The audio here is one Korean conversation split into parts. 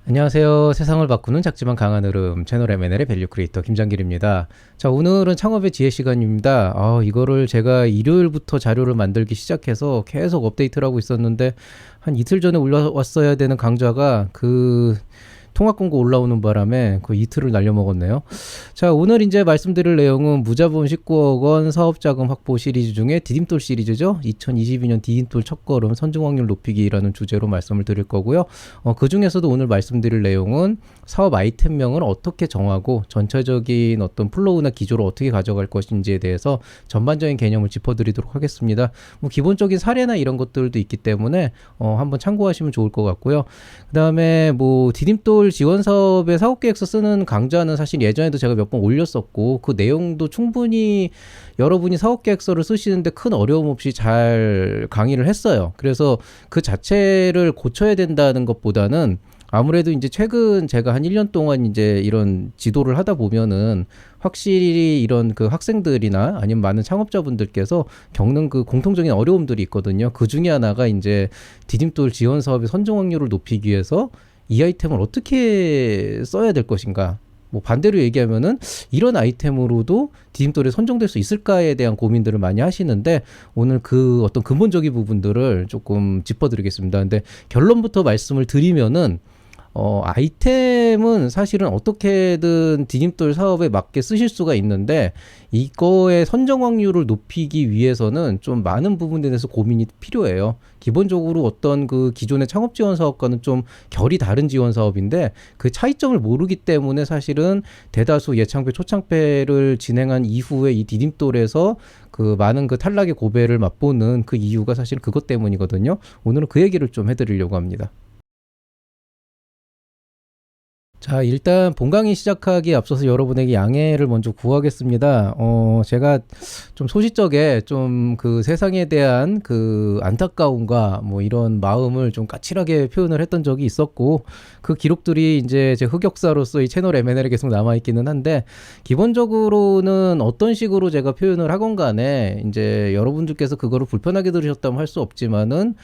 안녕하세요. 세상을 바꾸는 작지만 강한 흐름 채널 M&L의 밸류 크리에이터 김장길입니다. 자, 오늘은 창업의 지혜 시간입니다. 이거를 제가 일요일부터 자료를 만들기 시작해서 계속 업데이트를 하고 있었는데 한 이틀 전에 올라왔어야 되는 강좌가 통합 공고 올라오는 바람에 그 이틀을 날려먹었네요. 자, 오늘 이제 말씀드릴 내용은 무자본 19억 원 사업자금 확보 시리즈 중에 디딤돌 시리즈죠. 2022년 디딤돌 첫걸음 선중 확률 높이기라는 주제로 말씀을 드릴 거고요. 그 중에서도 오늘 말씀드릴 내용은 사업 아이템명을 어떻게 정하고 전체적인 어떤 플로우나 기조를 어떻게 가져갈 것인지에 대해서 전반적인 개념을 짚어드리도록 하겠습니다. 뭐 기본적인 사례나 이런 것들도 있기 때문에 한번 참고하시면 좋을 것 같고요. 그 다음에 뭐 디딤돌 지원 사업의 사업 계획서 쓰는 강좌는 사실 예전에도 제가 몇 번 올렸었고 그 내용도 충분히 여러분이 사업 계획서를 쓰시는데 큰 어려움 없이 잘 강의를 했어요. 그래서 그 자체를 고쳐야 된다는 것보다는 아무래도 이제 최근 제가 한 1년 동안 이제 이런 지도를 하다 보면은 확실히 이런 그 학생들이나 아니면 많은 창업자분들께서 겪는 그 공통적인 어려움들이 있거든요. 그 중에 하나가 이제 디딤돌 지원 사업의 선정 확률을 높이기 위해서 이 아이템을 어떻게 써야 될 것인가. 뭐 반대로 얘기하면은 이런 아이템으로도 디딤돌에 선정될 수 있을까에 대한 고민들을 많이 하시는데 오늘 그 어떤 근본적인 부분들을 조금 짚어드리겠습니다. 근데 결론부터 말씀을 드리면은 아이템은 사실은 어떻게든 디딤돌 사업에 맞게 쓰실 수가 있는데 이거의 선정 확률을 높이기 위해서는 좀 많은 부분에 대해서 고민이 필요해요. 기본적으로 어떤 그 기존의 창업 지원 사업과는 좀 결이 다른 지원 사업인데 그 차이점을 모르기 때문에 사실은 대다수 예창패 초창패를 진행한 이후에 이 디딤돌에서 그 많은 그 탈락의 고배를 맛보는 그 이유가 사실 그것 때문이거든요. 오늘은 그 얘기를 좀 해드리려고 합니다. 자, 일단 본 강의 시작하기에 앞서서 여러분에게 양해를 먼저 구하겠습니다. 제가 좀 소시적에 좀 그 세상에 대한 그 안타까움과 뭐 이런 마음을 좀 까칠하게 표현을 했던 적이 있었고, 그 기록들이 이제 제 흑역사로서 이 채널 M&L에 계속 남아있기는 한데, 기본적으로는 어떤 식으로 제가 표현을 하건 간에, 이제 여러분들께서 그거를 불편하게 들으셨다면 할 수 없지만은,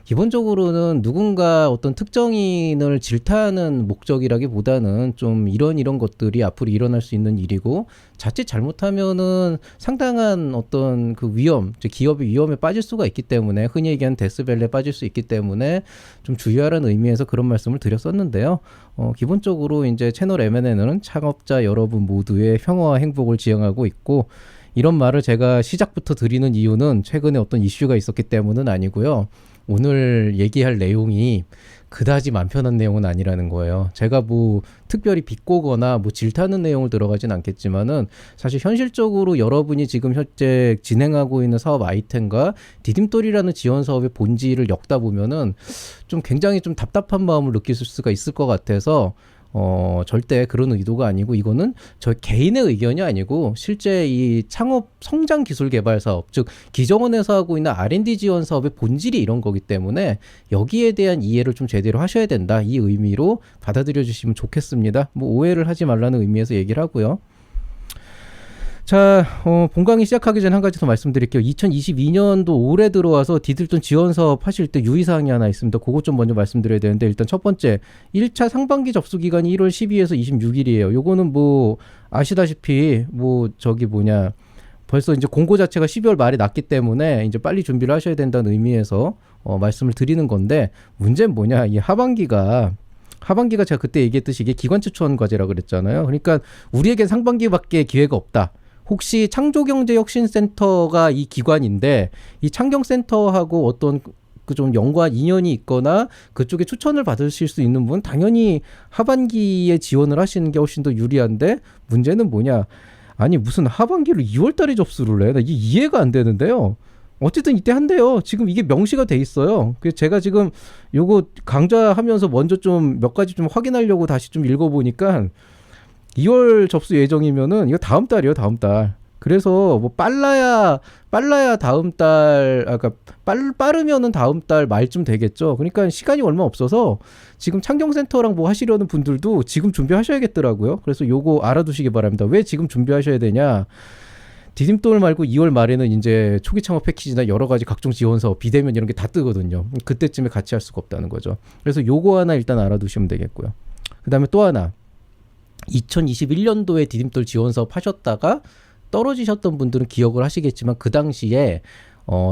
기본적으로는 누군가 어떤 특정인을 질타하는 목적이라기보다는 좀 이런 것들이 앞으로 일어날 수 있는 일이고 자칫 잘못하면은 상당한 어떤 그 위험, 즉 기업의 위험에 빠질 수가 있기 때문에 흔히 얘기하는 데스밸리에 빠질 수 있기 때문에 좀 주의하라는 의미에서 그런 말씀을 드렸었는데요. 기본적으로 이제 채널 M&N은 창업자 여러분 모두의 평화와 행복을 지향하고 있고 이런 말을 제가 시작부터 드리는 이유는 최근에 어떤 이슈가 있었기 때문은 아니고요. 오늘 얘기할 내용이 그다지 맘 편한 내용은 아니라는 거예요. 제가 뭐 특별히 비꼬거나 뭐 질타하는 내용을 들어가진 않겠지만은 사실 현실적으로 여러분이 지금 현재 진행하고 있는 사업 아이템과 디딤돌이라는 지원 사업의 본질을 엮다 보면은 좀 굉장히 좀 답답한 마음을 느낄 수가 있을 것 같아서 절대 그런 의도가 아니고 이거는 저 개인의 의견이 아니고 실제 이 창업 성장 기술 개발 사업, 즉 기정원에서 하고 있는 R&D 지원 사업의 본질이 이런 거기 때문에 여기에 대한 이해를 좀 제대로 하셔야 된다. 이 의미로 받아들여 주시면 좋겠습니다. 뭐 오해를 하지 말라는 의미에서 얘기를 하고요. 자, 본 강의 시작하기 전에 한 가지 더 말씀드릴게요. 2022년도 올해 들어와서 디딤돌 지원 사업 하실 때 유의사항이 하나 있습니다. 그것 좀 먼저 말씀드려야 되는데 일단 첫 번째 1차 상반기 접수 기간이 1월 12일에서 26일이에요. 요거는 뭐 아시다시피 벌써 이제 공고 자체가 12월 말에 났기 때문에 이제 빨리 준비를 하셔야 된다는 의미에서 말씀을 드리는 건데 문제는 뭐냐? 이 하반기가 제가 그때 얘기했듯이 이게 기관 추천 과제라 그랬잖아요. 그러니까 우리에겐 상반기밖에 기회가 없다. 혹시 창조경제혁신센터가 이 기관인데 이 창경센터하고 어떤 그 좀 연관 인연이 있거나 그쪽에 추천을 받으실 수 있는 분 당연히 하반기에 지원을 하시는 게 훨씬 더 유리한데 문제는 뭐냐? 아니 무슨 하반기를 2월 달에 접수를 해? 나 이게 이해가 안 되는데요. 어쨌든 이때 한대요. 지금 이게 명시가 돼 있어요. 그래서 제가 지금 요거 강좌하면서 먼저 좀 몇 가지 좀 확인하려고 다시 좀 읽어보니까 2월 접수 예정이면은 이거 다음 달이에요, 다음 달. 그래서 뭐 빨라야 다음 달, 빠르면은 다음 달 말쯤 되겠죠. 그러니까 시간이 얼마 없어서 지금 창경센터랑 뭐 하시려는 분들도 지금 준비하셔야겠더라고요. 그래서 요거 알아두시기 바랍니다. 왜 지금 준비하셔야 되냐? 디딤돌 말고 2월 말에는 이제 초기 창업 패키지나 여러 가지 각종 지원 사업, 비대면 이런 게 다 뜨거든요. 그때쯤에 같이 할 수가 없다는 거죠. 그래서 요거 하나 일단 알아두시면 되겠고요. 그다음에 또 하나, 2021년도에 디딤돌 지원 사업 하셨다가 떨어지셨던 분들은 기억을 하시겠지만 그 당시에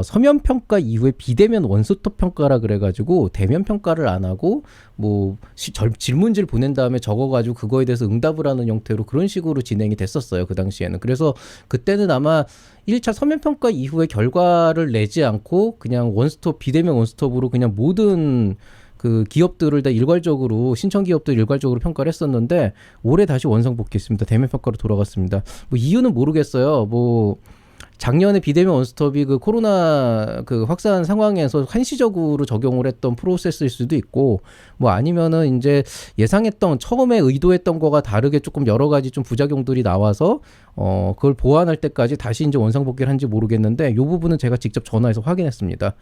서면 평가 이후에 비대면 원스톱 평가라 그래가지고 대면 평가를 안 하고 뭐 질문지를 보낸 다음에 적어가지고 그거에 대해서 응답을 하는 형태로 그런 식으로 진행이 됐었어요. 그 당시에는. 그래서 그때는 아마 1차 서면 평가 이후에 결과를 내지 않고 그냥 원스톱, 비대면 원스톱으로 그냥 모든 그 기업들을 다 일괄적으로, 신청 기업들 일괄적으로 평가를 했었는데 올해 다시 원상 복귀했습니다. 대면 평가로 돌아갔습니다. 뭐 이유는 모르겠어요. 뭐 작년에 비대면 원스톱이 그 코로나 그 확산 상황에서 한시적으로 적용을 했던 프로세스일 수도 있고, 뭐 아니면은 이제 예상했던, 처음에 의도했던 거가 다르게 조금 여러 가지 좀 부작용들이 나와서 그걸 보완할 때까지 다시 이제 원상 복귀를 한지 모르겠는데, 요 부분은 제가 직접 전화해서 확인했습니다.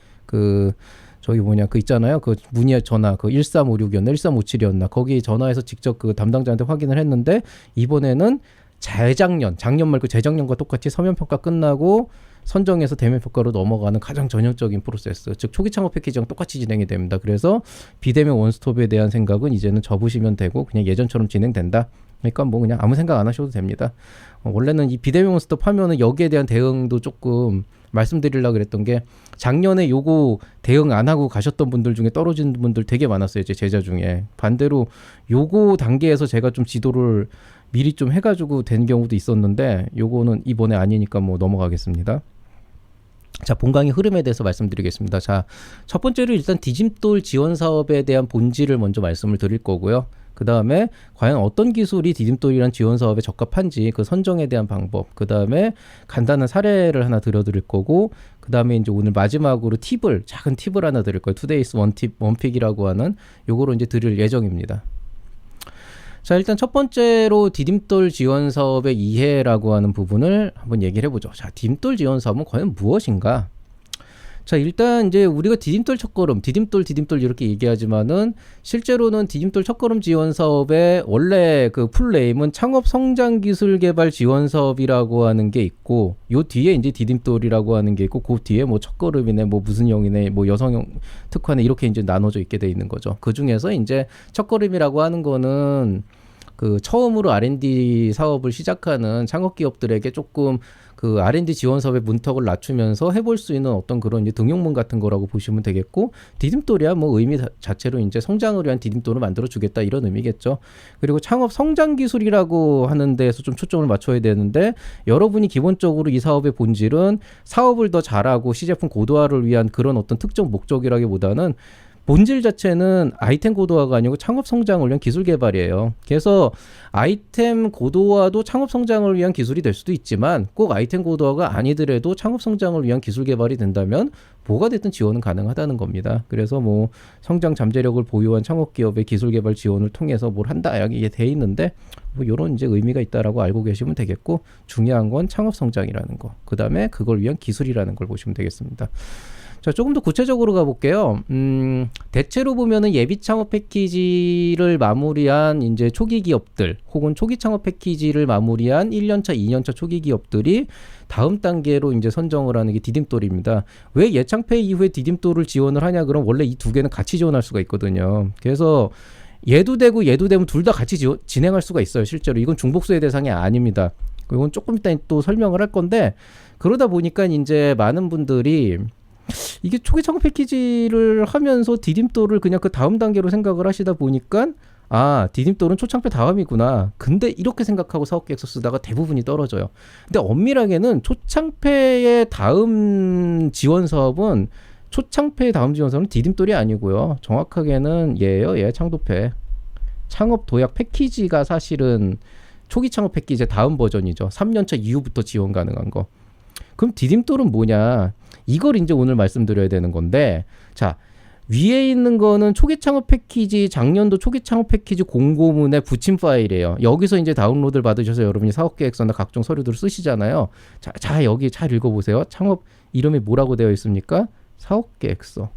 저기 그 있잖아요. 그 문의 전화, 그 1356이었나 1357이었나, 거기 전화해서 직접 그 담당자한테 확인을 했는데, 이번에는 작년 말고 재작년과 똑같이 서면 평가 끝나고 선정해서 대면 평가로 넘어가는 가장 전형적인 프로세스, 즉 초기 창업 패키지랑 똑같이 진행이 됩니다. 그래서 비대면 원스톱에 대한 생각은 이제는 접으시면 되고 그냥 예전처럼 진행된다. 그러니까 뭐 그냥 아무 생각 안 하셔도 됩니다. 원래는 이 비대면 원스톱 하면은 여기에 대한 대응도 조금 말씀드리려고 그랬던 게, 작년에 요거 대응 안 하고 가셨던 분들 중에 떨어진 분들 되게 많았어요. 제 제자 중에. 반대로 요거 단계에서 제가 좀 지도를 미리 좀 해가지고 된 경우도 있었는데, 요거는 이번에 아니니까 뭐 넘어가겠습니다. 자, 본 강의 흐름에 대해서 말씀드리겠습니다. 자, 첫 번째로 일단 디딤돌 지원 사업에 대한 본질을 먼저 말씀을 드릴 거고요. 그 다음에 과연 어떤 기술이 디딤돌이란 지원 사업에 적합한지 그 선정에 대한 방법, 그 다음에 간단한 사례를 하나 들려드릴 거고, 그 다음에 이제 오늘 마지막으로 작은 팁을 하나 드릴 거예요. 투데이스 원픽이라고 하는 요거로 이제 드릴 예정입니다. 자, 일단 첫 번째로 디딤돌 지원 사업의 이해라고 하는 부분을 한번 얘기를 해보죠. 자, 디딤돌 지원 사업은 과연 무엇인가? 자, 일단 이제 우리가 디딤돌 첫걸음, 디딤돌 이렇게 얘기하지만은 실제로는 디딤돌 첫걸음 지원 사업의 원래 그 풀네임은 창업 성장 기술 개발 지원 사업이라고 하는 게 있고, 요 뒤에 이제 디딤돌이라고 하는 게 있고, 그 뒤에 뭐 첫걸음이네, 뭐 무슨 형이네, 뭐 여성형 특화네, 이렇게 이제 나눠져 있게 돼 있는 거죠. 그 중에서 이제 첫걸음이라고 하는 거는 그 처음으로 R&D 사업을 시작하는 창업 기업들에게 조금 그 R&D 지원 사업의 문턱을 낮추면서 해볼 수 있는 어떤 그런 이제 등용문 같은 거라고 보시면 되겠고, 디딤돌이야 뭐 의미 자체로 이제 성장을 위한 디딤돌을 만들어 주겠다, 이런 의미겠죠. 그리고 창업 성장 기술이라고 하는 데에서 좀 초점을 맞춰야 되는데, 여러분이 기본적으로 이 사업의 본질은 사업을 더 잘하고 시제품 고도화를 위한 그런 어떤 특정 목적이라기보다는 본질 자체는 아이템 고도화가 아니고 창업 성장을 위한 기술 개발이에요. 그래서 아이템 고도화도 창업 성장을 위한 기술이 될 수도 있지만, 꼭 아이템 고도화가 아니더라도 창업 성장을 위한 기술 개발이 된다면 뭐가 됐든 지원은 가능하다는 겁니다. 그래서 뭐 성장 잠재력을 보유한 창업 기업의 기술 개발 지원을 통해서 뭘 한다, 이게 돼 있는데, 뭐 이런 이제 의미가 있다라고 알고 계시면 되겠고, 중요한 건 창업 성장이라는 거, 그 다음에 그걸 위한 기술이라는 걸 보시면 되겠습니다. 자, 조금 더 구체적으로 가볼게요. 대체로 보면은 예비 창업 패키지를 마무리한 이제 초기 기업들, 혹은 초기 창업 패키지를 마무리한 1년차, 2년차 초기 기업들이 다음 단계로 이제 선정을 하는 게 디딤돌입니다. 왜 예창패 이후에 디딤돌을 지원을 하냐? 그럼 원래 이 두 개는 같이 지원할 수가 있거든요. 그래서 얘도 되고 얘도 되면 둘 다 같이 진행할 수가 있어요. 실제로 이건 중복수의 대상이 아닙니다. 이건 조금 이따 또 설명을 할 건데, 그러다 보니까 이제 많은 분들이 이게 초기 창업 패키지를 하면서 디딤돌을 그냥 그 다음 단계로 생각을 하시다 보니까, 아, 디딤돌은 초창패 다음이구나. 근데 이렇게 생각하고 사업계획서 쓰다가 대부분이 떨어져요. 근데 엄밀하게는 초창패의 다음 지원 사업은, 초창패의 다음 지원 사업은 디딤돌이 아니고요. 정확하게는 얘예요. 얘 창도패. 창업 도약 패키지가 사실은 초기 창업 패키지의 다음 버전이죠. 3년차 이후부터 지원 가능한 거. 그럼 디딤돌은 뭐냐? 이걸 이제 오늘 말씀드려야 되는 건데, 자, 위에 있는 거는 초기 창업 패키지, 작년도 초기 창업 패키지 공고문의 붙임 파일이에요. 여기서 이제 다운로드를 받으셔서 여러분이 사업계획서나 각종 서류들을 쓰시잖아요. 자, 여기 잘 읽어보세요. 창업 이름이 뭐라고 되어 있습니까? 사업계획서.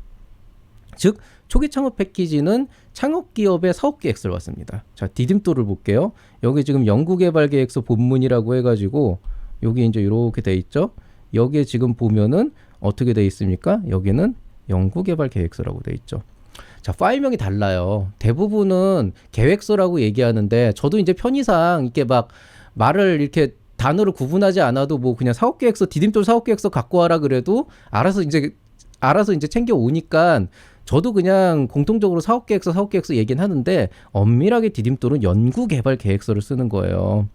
즉, 초기 창업 패키지는 창업기업의 사업계획서를 왔습니다. 자, 디딤돌을 볼게요. 여기 지금 연구개발계획서 본문이라고 해가지고, 여기 이제 이렇게 돼 있죠. 여기에 지금 보면은 어떻게 돼 있습니까? 여기는 연구개발 계획서라고 돼 있죠. 자, 파일명이 달라요. 대부분은 계획서라고 얘기하는데 저도 이제 편의상 이렇게 막 말을 이렇게 단어를 구분하지 않아도 뭐 그냥 사업계획서 디딤돌 사업계획서 갖고 와라 그래도 알아서 이제 챙겨 오니까 저도 그냥 공통적으로 사업계획서 얘기는 하는데 엄밀하게 디딤돌은 연구개발 계획서를 쓰는 거예요.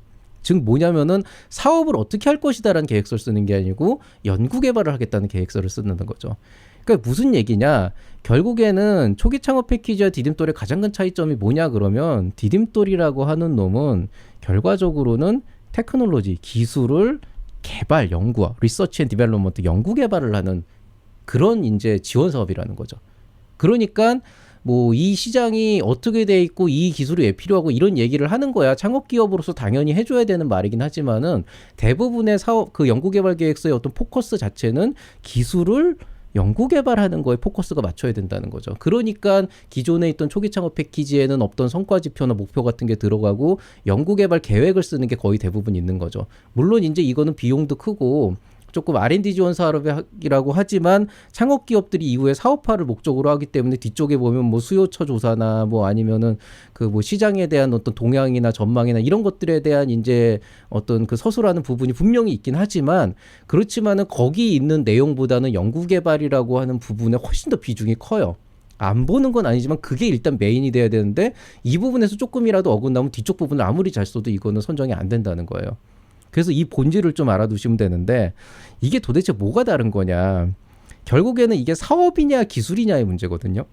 즉 뭐냐면은 사업을 어떻게 할 것이다라는 계획서를 쓰는 게 아니고 연구개발을 하겠다는 계획서를 쓰는 거죠. 그러니까 무슨 얘기냐? 결국에는 초기 창업 패키지와 디딤돌의 가장 큰 차이점이 뭐냐 그러면 디딤돌이라고 하는 놈은 결과적으로는 테크놀로지, 기술을 개발, 연구와 리서치 앤 디벨롭먼트, 연구 개발을 하는 그런 이제 지원 사업이라는 거죠. 그러니까 뭐 이 시장이 어떻게 돼 있고 이 기술이 왜 필요하고 이런 얘기를 하는 거야. 창업 기업으로서 당연히 해줘야 되는 말이긴 하지만은 대부분의 사업 그 연구개발 계획서의 어떤 포커스 자체는 기술을 연구개발하는 거에 포커스가 맞춰야 된다는 거죠. 그러니까 기존에 있던 초기 창업 패키지에는 없던 성과 지표나 목표 같은 게 들어가고 연구개발 계획을 쓰는 게 거의 대부분 있는 거죠. 물론 이제 이거는 비용도 크고 조금 R&D 지원 사업이라고 하지만 창업 기업들이 이후에 사업화를 목적으로 하기 때문에 뒤쪽에 보면 뭐 수요처 조사나 뭐 아니면은 그 뭐 시장에 대한 어떤 동향이나 전망이나 이런 것들에 대한 이제 어떤 그 서술하는 부분이 분명히 있긴 하지만 그렇지만은 거기 있는 내용보다는 연구 개발이라고 하는 부분에 훨씬 더 비중이 커요. 안 보는 건 아니지만 그게 일단 메인이 돼야 되는데 이 부분에서 조금이라도 어긋나면 뒤쪽 부분을 아무리 잘 써도 이거는 선정이 안 된다는 거예요. 그래서 이 본질을 좀 알아두시면 되는데 이게 도대체 뭐가 다른 거냐. 결국에는 이게 사업이냐 기술이냐의 문제거든요.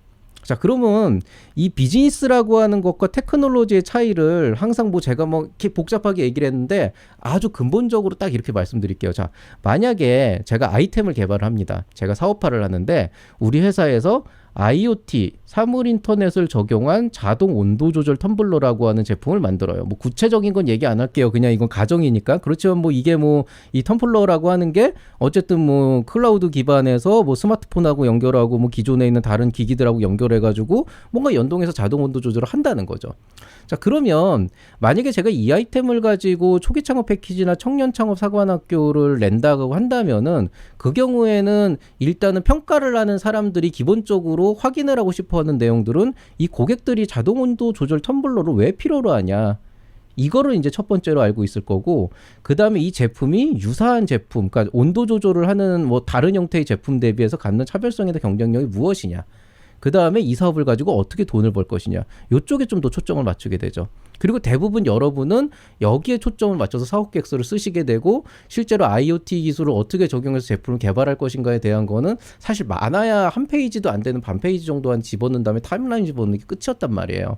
자, 그러면 이 비즈니스라고 하는 것과 테크놀로지의 차이를 항상 뭐 제가 뭐 이렇게 복잡하게 얘기를 했는데 아주 근본적으로 딱 이렇게 말씀드릴게요. 자, 만약에 제가 아이템을 개발을 합니다. 제가 사업화를 하는데 우리 회사에서 IoT, 사물 인터넷을 적용한 자동 온도 조절 텀블러라고 하는 제품을 만들어요. 뭐 구체적인 건 얘기 안 할게요. 그냥 이건 가정이니까. 그렇지만 뭐 이게 뭐 이 텀블러라고 하는 게 어쨌든 뭐 클라우드 기반에서 뭐 스마트폰하고 연결하고 뭐 기존에 있는 다른 기기들하고 연결해가지고 뭔가 연동해서 자동 온도 조절을 한다는 거죠. 자, 그러면 만약에 제가 이 아이템을 가지고 초기 창업 패키지나 청년 창업 사관학교를 낸다고 한다면은 그 경우에는 일단은 평가를 하는 사람들이 기본적으로 확인을 하고 싶어 하는 내용들은 이 고객들이 자동 온도 조절 텀블러를 왜 필요로 하냐. 이거를 이제 첫 번째로 알고 있을 거고, 그 다음에 이 제품이 유사한 제품, 그러니까 온도 조절을 하는 뭐 다른 형태의 제품 대비해서 갖는 차별성이나 경쟁력이 무엇이냐. 그 다음에 이 사업을 가지고 어떻게 돈을 벌 것이냐. 이쪽에 좀 더 초점을 맞추게 되죠. 그리고 대부분 여러분은 여기에 초점을 맞춰서 사업 계획서를 쓰시게 되고 실제로 IoT 기술을 어떻게 적용해서 제품을 개발할 것인가에 대한 거는 사실 많아야 한 페이지도 안 되는 반 페이지 정도만 집어넣은 다음에 타임라인 집어넣는 게 끝이었단 말이에요.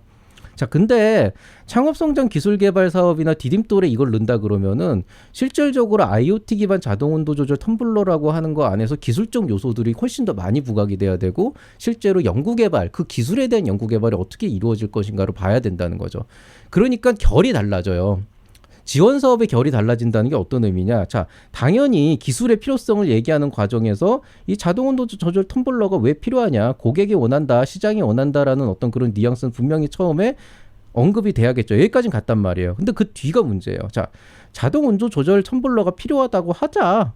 자, 근데 창업성장 기술개발 사업이나 디딤돌에 이걸 넣는다 그러면은 실질적으로 IoT 기반 자동 온도 조절 텀블러라고 하는 거 안에서 기술적 요소들이 훨씬 더 많이 부각이 돼야 되고 실제로 연구개발, 그 기술에 대한 연구개발이 어떻게 이루어질 것인가를 봐야 된다는 거죠. 그러니까 결이 달라져요. 지원 사업의 결이 달라진다는 게 어떤 의미냐? 자, 당연히 기술의 필요성을 얘기하는 과정에서 이 자동 온도 조절 텀블러가 왜 필요하냐? 고객이 원한다, 시장이 원한다라는 어떤 그런 뉘앙스는 분명히 처음에 언급이 돼야겠죠. 여기까지는 갔단 말이에요. 근데 그 뒤가 문제예요. 자, 자동 온도 조절 텀블러가 필요하다고 하자.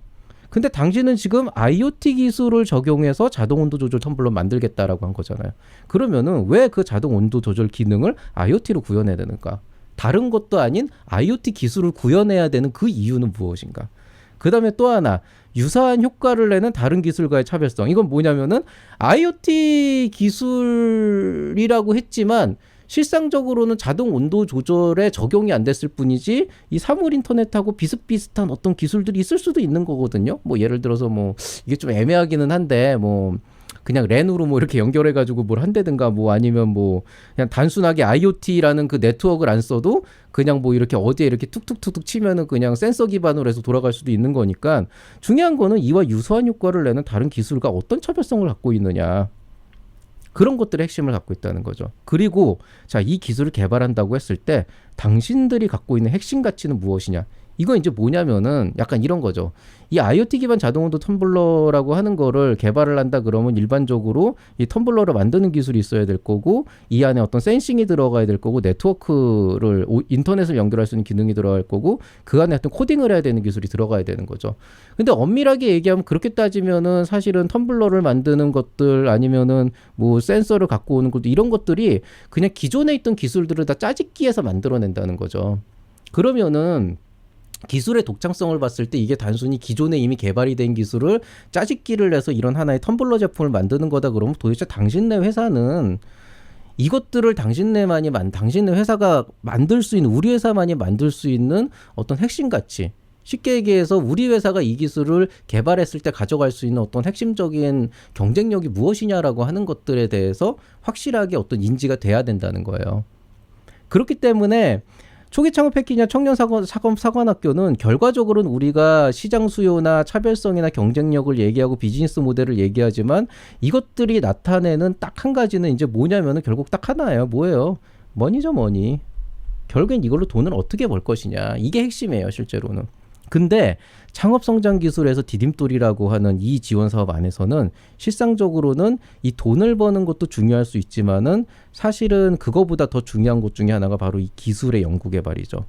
근데 당신은 지금 IoT 기술을 적용해서 자동 온도 조절 텀블러 만들겠다라고 한 거잖아요. 그러면은 왜 그 자동 온도 조절 기능을 IoT로 구현해야 되는가? 다른 것도 아닌 IoT 기술을 구현해야 되는 그 이유는 무엇인가? 그 다음에 또 하나, 유사한 효과를 내는 다른 기술과의 차별성. 이건 뭐냐면은 IoT 기술이라고 했지만 실상적으로는 자동 온도 조절에 적용이 안 됐을 뿐이지 이 사물 인터넷하고 비슷비슷한 어떤 기술들이 있을 수도 있는 거거든요. 뭐 예를 들어서 뭐 이게 좀 애매하기는 한데 뭐 그냥 랜으로 뭐 이렇게 연결해가지고 뭘 한다든가 뭐 아니면 뭐 그냥 단순하게 IoT라는 그 네트워크를 안 써도 그냥 뭐 이렇게 어디에 이렇게 툭툭툭툭 치면은 그냥 센서 기반으로 해서 돌아갈 수도 있는 거니까 중요한 거는 이와 유사한 효과를 내는 다른 기술과 어떤 차별성을 갖고 있느냐. 그런 것들의 핵심을 갖고 있다는 거죠. 그리고 자, 이 기술을 개발한다고 했을 때 당신들이 갖고 있는 핵심 가치는 무엇이냐. 이거 이제 뭐냐면은 약간 이런 거죠. 이 IoT 기반 자동온도 텀블러라고 하는 거를 개발을 한다 그러면 일반적으로 이 텀블러를 만드는 기술이 있어야 될 거고 이 안에 어떤 센싱이 들어가야 될 거고 네트워크를 인터넷을 연결할 수 있는 기능이 들어갈 거고 그 안에 어떤 코딩을 해야 되는 기술이 들어가야 되는 거죠. 근데 엄밀하게 얘기하면 그렇게 따지면은 사실은 텀블러를 만드는 것들 아니면은 뭐 센서를 갖고 오는 것도 이런 것들이 그냥 기존에 있던 기술들을 다 짜집기해서 만들어낸다는 거죠. 그러면은 기술의 독창성을 봤을 때 이게 단순히 기존에 이미 개발이 된 기술을 짜집기를 해서 이런 하나의 텀블러 제품을 만드는 거다 그러면 도대체 당신네 회사는 이것들을 당신네 회사가 만들 수 있는 우리 회사만이 만들 수 있는 어떤 핵심 가치 쉽게 얘기해서 우리 회사가 이 기술을 개발했을 때 가져갈 수 있는 어떤 핵심적인 경쟁력이 무엇이냐라고 하는 것들에 대해서 확실하게 어떤 인지가 돼야 된다는 거예요. 그렇기 때문에 초기 창업 패키지나 청년 사관학교는 결과적으로는 우리가 시장 수요나 차별성이나 경쟁력을 얘기하고 비즈니스 모델을 얘기하지만 이것들이 나타내는 딱 한 가지는 이제 뭐냐면은 결국 딱 하나예요. 뭐예요? 머니죠, 머니. 결국엔 이걸로 돈을 어떻게 벌 것이냐. 이게 핵심이에요, 실제로는. 근데 창업성장기술에서 디딤돌이라고 하는 이 지원 사업 안에서는 실상적으로는 이 돈을 버는 것도 중요할 수 있지만은 사실은 그거보다 더 중요한 것 중에 하나가 바로 이 기술의 연구개발이죠.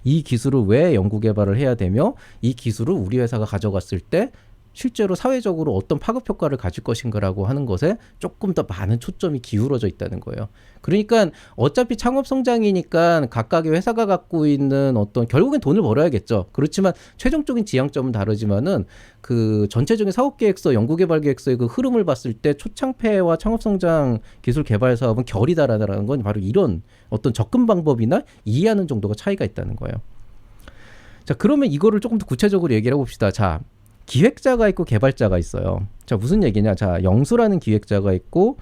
이 기술을 왜 연구개발을 해야 되며 이 기술을 우리 회사가 가져갔을 때 실제로 사회적으로 어떤 파급 효과를 가질 것인가라고 하는 것에 조금 더 많은 초점이 기울어져 있다는 거예요. 그러니까 어차피 창업 성장이니까 각각의 회사가 갖고 있는 어떤 결국엔 돈을 벌어야겠죠. 그렇지만 최종적인 지향점은 다르지만은 그 전체적인 사업계획서, 연구개발계획서의 그 흐름을 봤을 때 초창폐와 창업 성장 기술 개발 사업은 결이 다르다는 건 바로 이런 어떤 접근 방법이나 이해하는 정도가 차이가 있다는 거예요. 자, 그러면 이거를 조금 더 구체적으로 얘기를 해봅시다. 자, 기획자가 있고 개발자가 있어요. 자, 무슨 얘기냐? 자, 영수라는 기획자가 있고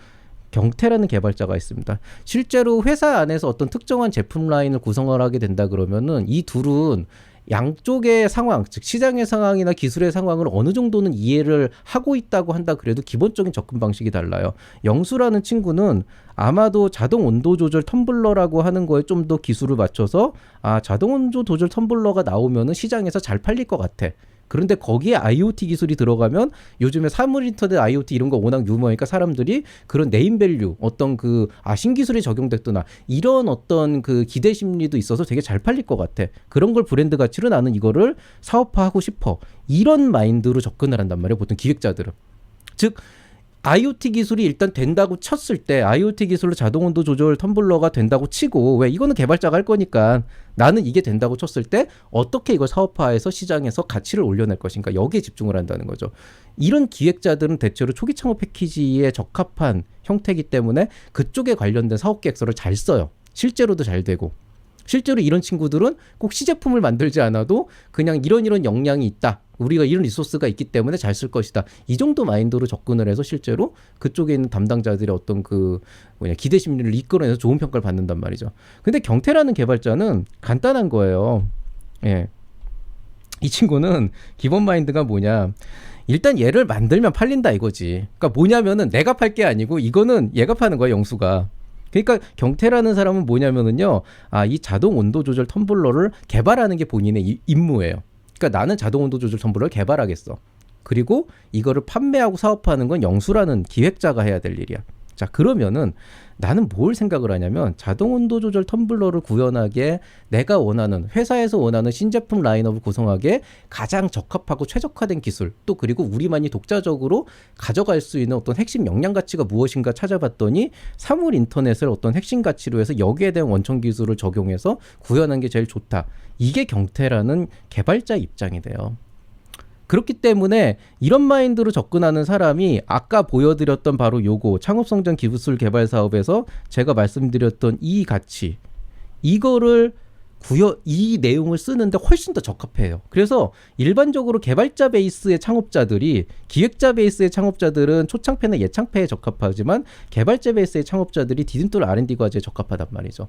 경태라는 개발자가 있습니다. 실제로 회사 안에서 어떤 특정한 제품 라인을 구성을 하게 된다 그러면은 이 둘은 양쪽의 상황, 즉 시장의 상황이나 기술의 상황을 어느 정도는 이해를 하고 있다고 한다 그래도 기본적인 접근 방식이 달라요. 영수라는 친구는 아마도 자동 온도 조절 텀블러라고 하는 거에 좀 더 기술을 맞춰서 자동 온도 조절 텀블러가 나오면은 시장에서 잘 팔릴 것 같아. 그런데 거기에 IoT 기술이 들어가면 요즘에 사물 인터넷 IoT 이런 거 워낙 유명하니까 사람들이 그런 네임밸류 어떤 신기술이 적용됐더나 이런 어떤 그 기대 심리도 있어서 되게 잘 팔릴 것 같아. 그런 걸 브랜드 가치로 나는 이거를 사업화하고 싶어. 이런 마인드로 접근을 한단 말이에요. 보통 기획자들은. 즉 IoT 기술이 일단 된다고 쳤을 때 IoT 기술로 자동온도 조절 텀블러가 된다고 치고 왜 이거는 개발자가 할 거니까 나는 이게 된다고 쳤을 때 어떻게 이걸 사업화해서 시장에서 가치를 올려낼 것인가 여기에 집중을 한다는 거죠. 이런 기획자들은 대체로 초기 창업 패키지에 적합한 형태이기 때문에 그쪽에 관련된 사업 계획서를 잘 써요. 실제로도 잘 되고 실제로 이런 친구들은 꼭 시제품을 만들지 않아도 그냥 이런 역량이 있다. 우리가 이런 리소스가 있기 때문에 잘 쓸 것이다. 이 정도 마인드로 접근을 해서 실제로 그쪽에 있는 담당자들의 어떤 기대 심리를 이끌어내서 좋은 평가를 받는단 말이죠. 근데 경태라는 개발자는 간단한 거예요. 예. 이 친구는 기본 마인드가 뭐냐. 일단 얘를 만들면 팔린다 이거지. 그러니까 뭐냐면은 내가 팔 게 아니고 이거는 얘가 파는 거야, 영수가. 그러니까 경태라는 사람은 뭐냐면은요. 이 자동 온도 조절 텀블러를 개발하는 게 본인의 임무예요. 그러니까 나는 자동 온도 조절 텀블러를 개발하겠어. 그리고 이거를 판매하고 사업하는 건 영수라는 기획자가 해야 될 일이야. 자, 그러면은 나는 뭘 생각을 하냐면 자동 온도 조절 텀블러를 구현하기에 내가 원하는 회사에서 원하는 신제품 라인업을 구성하기에 가장 적합하고 최적화된 기술 또 그리고 우리만이 독자적으로 가져갈 수 있는 어떤 핵심 역량 가치가 무엇인가 찾아봤더니 사물 인터넷을 어떤 핵심 가치로 해서 여기에 대한 원천 기술을 적용해서 구현한 게 제일 좋다. 이게 경태라는 개발자 입장이 돼요. 그렇기 때문에 이런 마인드로 접근하는 사람이 아까 보여드렸던 바로 요거 창업성장 기술 개발 사업에서 제가 말씀드렸던 이 가치 이거를 이 내용을 쓰는데 훨씬 더 적합해요. 그래서 일반적으로 개발자 베이스의 창업자들이 기획자 베이스의 창업자들은 초창폐나 예창폐에 적합하지만 개발자 베이스의 창업자들이 디딤돌 R&D 과제에 적합하단 말이죠.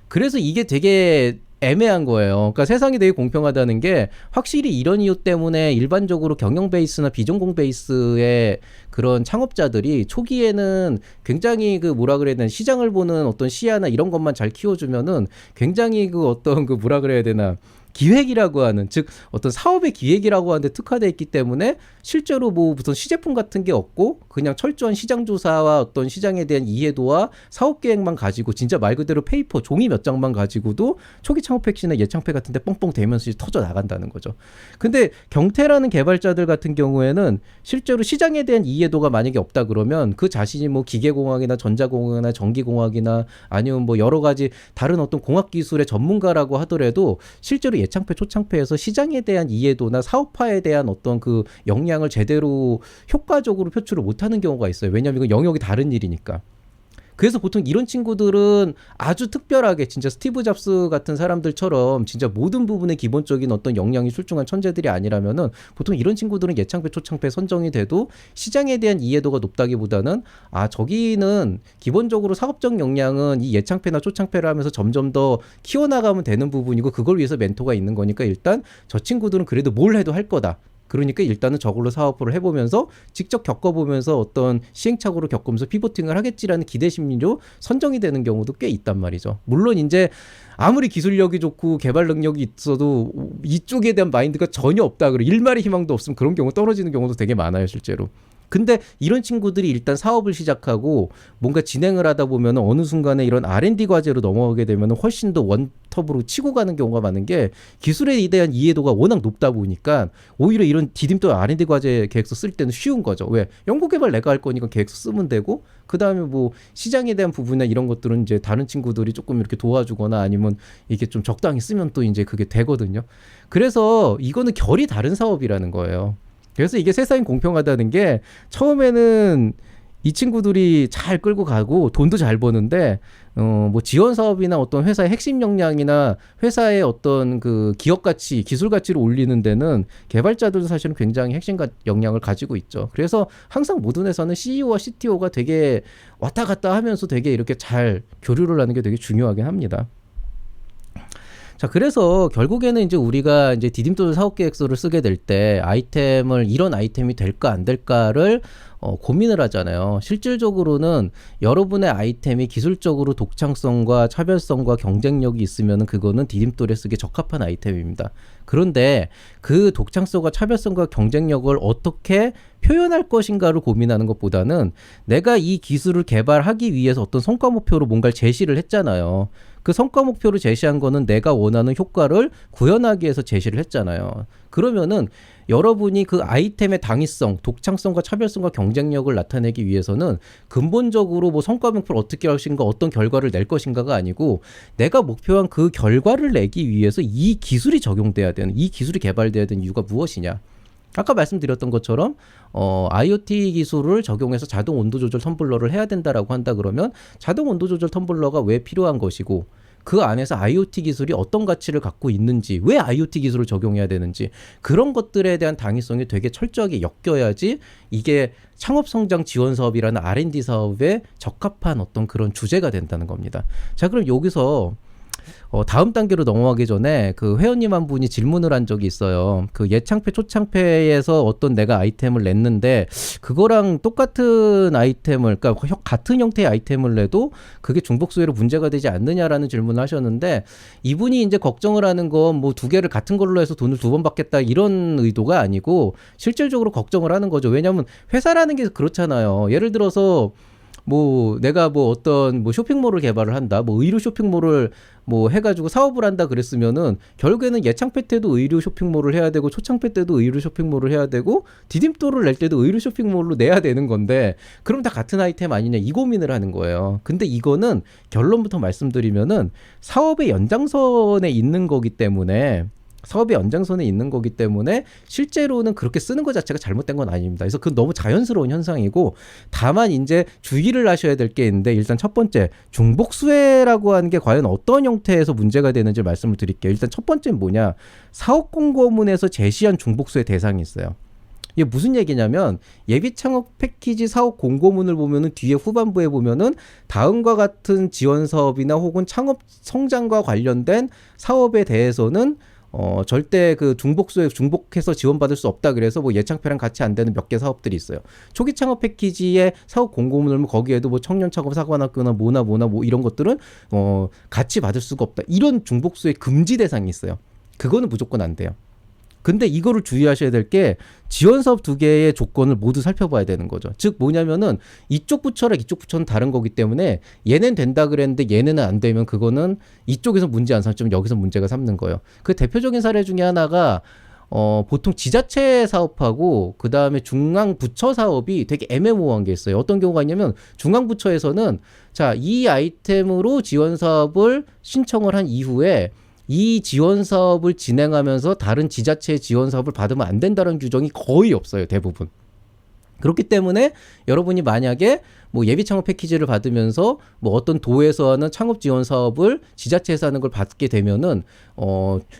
그래서 이게 되게 애매한 거예요. 그러니까 세상이 되게 공평하다는 게 확실히 이런 이유 때문에 일반적으로 경영 베이스나 비전공 베이스의 그런 창업자들이 초기에는 굉장히 뭐라 그래야 되나 시장을 보는 어떤 시야나 이런 것만 잘 키워주면은 굉장히 뭐라 그래야 되나 기획이라고 하는, 즉 어떤 사업의 기획이라고 하는데 특화되어 있기 때문에 실제로 뭐 무슨 시제품 같은 게 없고 그냥 철저한 시장 조사와 어떤 시장에 대한 이해도와 사업 계획만 가지고 진짜 말 그대로 페이퍼 종이 몇 장만 가지고도 초기 창업 핵심이나 예창패 같은 데 뻥뻥 대면서 터져 나간다는 거죠. 근데 경태라는 개발자들 같은 경우에는 실제로 시장에 대한 이해도가 만약에 없다 그러면 그 자신이 뭐 기계공학이나 전자공학이나 전기공학이나 아니면 뭐 여러 가지 다른 어떤 공학 기술의 전문가라고 하더라도 실제로 예창패 초창패에서 시장에 대한 이해도나 사업화에 대한 어떤 그 역량을 제대로 효과적으로 표출을 못하는 경우가 있어요. 왜냐하면 이건 영역이 다른 일이니까. 그래서 보통 이런 친구들은 아주 특별하게 진짜 스티브 잡스 같은 사람들처럼 진짜 모든 부분의 기본적인 어떤 역량이 출중한 천재들이 아니라면은 보통 이런 친구들은 예창패 초창패 선정이 돼도 시장에 대한 이해도가 높다기보다는 저기는 기본적으로 사업적 역량은 이 예창패나 초창패를 하면서 점점 더 키워나가면 되는 부분이고 그걸 위해서 멘토가 있는 거니까 일단 저 친구들은 그래도 뭘 해도 할 거다. 그러니까 일단은 저걸로 사업을 해보면서 직접 겪어보면서 어떤 시행착오를 겪으면서 피보팅을 하겠지라는 기대 심리로 선정이 되는 경우도 꽤 있단 말이죠. 물론 이제 아무리 기술력이 좋고 개발 능력이 있어도 이쪽에 대한 마인드가 전혀 없다. 그리고 일말의 희망도 없으면 그런 경우 떨어지는 경우도 되게 많아요, 실제로. 근데 이런 친구들이 일단 사업을 시작하고 뭔가 진행을 하다 보면 어느 순간에 이런 R&D 과제로 넘어가게 되면 훨씬 더 원톱으로 치고 가는 경우가 많은 게 기술에 대한 이해도가 워낙 높다 보니까 오히려 이런 디딤돌 R&D 과제 계획서 쓸 때는 쉬운 거죠. 왜? 연구개발 내가 할 거니까 계획서 쓰면 되고 그 다음에 뭐 시장에 대한 부분이나 이런 것들은 이제 다른 친구들이 조금 이렇게 도와주거나 아니면 이게 좀 적당히 쓰면 또 이제 그게 되거든요. 그래서 이거는 결이 다른 사업이라는 거예요. 그래서 이게 세상이 공평하다는 게 처음에는 이 친구들이 잘 끌고 가고 돈도 잘 버는데 뭐 지원 사업이나 어떤 회사의 핵심 역량이나 회사의 어떤 그 기업 가치, 기술 가치를 올리는 데는 개발자들도 사실은 굉장히 핵심 역량을 가지고 있죠. 그래서 항상 모든 회사는 CEO와 CTO가 되게 왔다 갔다 하면서 되게 이렇게 잘 교류를 하는 게 되게 중요하긴 합니다. 자, 그래서 결국에는 이제 우리가 이제 디딤돌 사업 계획서를 쓰게 될 때 아이템을 이런 아이템이 될까 안 될까를 고민을 하잖아요. 실질적으로는 여러분의 아이템이 기술적으로 독창성과 차별성과 경쟁력이 있으면 그거는 디딤돌에 쓰기 적합한 아이템입니다. 그런데 그 독창성과 차별성과 경쟁력을 어떻게 표현할 것인가를 고민하는 것보다는 내가 이 기술을 개발하기 위해서 어떤 성과 목표로 뭔가를 제시를 했잖아요. 그 성과 목표를 제시한 거는 내가 원하는 효과를 구현하기 위해서 제시를 했잖아요. 그러면은 여러분이 그 아이템의 당위성, 독창성과 차별성과 경쟁력을 나타내기 위해서는 근본적으로 뭐 성과 목표를 어떻게 할 것인가, 어떤 결과를 낼 것인가가 아니고 내가 목표한 그 결과를 내기 위해서 이 기술이 적용돼야 되는, 이 기술이 개발돼야 되는 이유가 무엇이냐. 아까 말씀드렸던 것처럼 IoT 기술을 적용해서 자동 온도 조절 텀블러를 해야 된다라고 한다 그러면 자동 온도 조절 텀블러가 왜 필요한 것이고 그 안에서 IoT 기술이 어떤 가치를 갖고 있는지, 왜 IoT 기술을 적용해야 되는지 그런 것들에 대한 당위성이 되게 철저하게 엮여야지 이게 창업성장 지원 사업이라는 R&D 사업에 적합한 어떤 그런 주제가 된다는 겁니다. 자, 그럼 여기서 다음 단계로 넘어가기 전에 그 회원님 한 분이 질문을 한 적이 있어요. 그 예창패 초창패에서 어떤 내가 아이템을 냈는데 그거랑 똑같은 아이템을, 그러니까 같은 형태의 아이템을 내도 그게 중복수혜로 문제가 되지 않느냐라는 질문을 하셨는데 이분이 이제 걱정을 하는 건 뭐 두 개를 같은 걸로 해서 돈을 두 번 받겠다 이런 의도가 아니고 실질적으로 걱정을 하는 거죠. 왜냐하면 회사라는 게 그렇잖아요. 예를 들어서 뭐 내가 뭐 어떤 뭐 쇼핑몰을 개발을 한다, 뭐 의류 쇼핑몰을 뭐 해가지고 사업을 한다 그랬으면은 결국에는 예창패 때도 의류 쇼핑몰을 해야 되고 초창패 때도 의류 쇼핑몰을 해야 되고 디딤돌을 낼 때도 의류 쇼핑몰로 내야 되는 건데 그럼 다 같은 아이템 아니냐 이 고민을 하는 거예요. 근데 이거는 결론부터 말씀드리면은 사업의 연장선에 있는 거기 때문에 사업의 연장선에 있는 거기 때문에 실제로는 그렇게 쓰는 것 자체가 잘못된 건 아닙니다. 그래서 그건 너무 자연스러운 현상이고 다만 이제 주의를 하셔야 될 게 있는데 일단 첫 번째 중복수혜라고 하는 게 과연 어떤 형태에서 문제가 되는지 말씀을 드릴게요. 일단 첫 번째는 뭐냐, 사업 공고문에서 제시한 중복수혜 대상이 있어요. 이게 무슨 얘기냐면 예비 창업 패키지 사업 공고문을 보면은 뒤에 후반부에 보면은 다음과 같은 지원 사업이나 혹은 창업 성장과 관련된 사업에 대해서는 절대 그 중복해서 지원받을 수 없다. 그래서 뭐 예창패랑 같이 안 되는 몇 개 사업들이 있어요. 초기 창업 패키지의 사업 공고문을 보면 거기에도 뭐 청년 창업 사관학교나 뭐나 뭐 이런 것들은 같이 받을 수가 없다. 이런 중복수의 금지 대상이 있어요. 그거는 무조건 안 돼요. 근데 이거를 주의하셔야 될 게 지원 사업 두 개의 조건을 모두 살펴봐야 되는 거죠. 즉 뭐냐면은 이쪽 부처랑 이쪽 부처는 다른 거기 때문에 얘는 된다 그랬는데 얘는 안 되면 그거는 이쪽에서 문제 안 삼지만 여기서 문제가 삼는 거예요. 그 대표적인 사례 중에 하나가 보통 지자체 사업하고 그 다음에 중앙부처 사업이 되게 애매모호한 게 있어요. 어떤 경우가 있냐면 중앙부처에서는 자, 이 아이템으로 지원 사업을 신청을 한 이후에 이 지원 사업을 진행하면서 다른 지자체의 지원 사업을 받으면 안 된다는 규정이 거의 없어요. 대부분. 그렇기 때문에 여러분이 만약에 뭐 예비 창업 패키지를 받으면서 뭐 어떤 도에서 하는 창업 지원 사업을 지자체에서 하는 걸 받게 되면은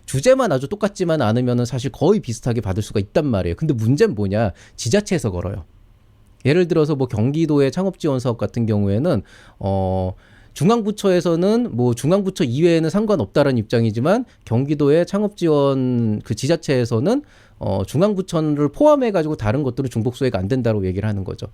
주제만 아주 똑같지만 않으면은 사실 거의 비슷하게 받을 수가 있단 말이에요. 근데 문제는 뭐냐? 지자체에서 걸어요. 예를 들어서 뭐 경기도의 창업 지원 사업 같은 경우에는 중앙부처에서는 뭐 중앙부처 이외에는 상관없다라는 입장이지만 경기도의 창업지원 그 지자체에서는 중앙부처를 포함해가지고 다른 것들은 중복소액 안 된다고 얘기를 하는 거죠.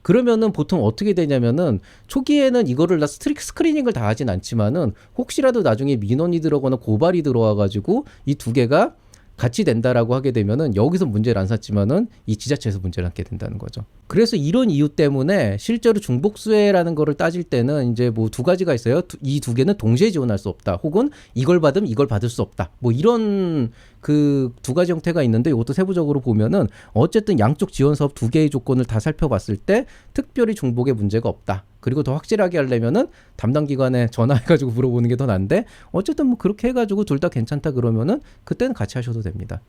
그러면은 보통 어떻게 되냐면은 초기에는 이거를 다 스크리닝을 다 하진 않지만은 혹시라도 나중에 민원이 들어오거나 고발이 들어와가지고 이 두 개가 같이 된다라고 하게 되면은 여기서 문제를 안 샀지만은 이 지자체에서 문제를 갖게 된다는 거죠. 그래서 이런 이유 때문에 실제로 중복수혜라는 거를 따질 때는 이제 뭐 두 가지가 있어요. 이 두 개는 동시에 지원할 수 없다. 혹은 이걸 받으면 이걸 받을 수 없다. 뭐 이런 그 두 가지 형태가 있는데 이것도 세부적으로 보면은 어쨌든 양쪽 지원 사업 두 개의 조건을 다 살펴봤을 때 특별히 중복에 문제가 없다. 그리고 더 확실하게 하려면은 담당 기관에 전화해가지고 물어보는 게 더 난데 어쨌든 뭐 그렇게 해가지고 둘 다 괜찮다 그러면은 그때는 같이 하셔도 됩니다.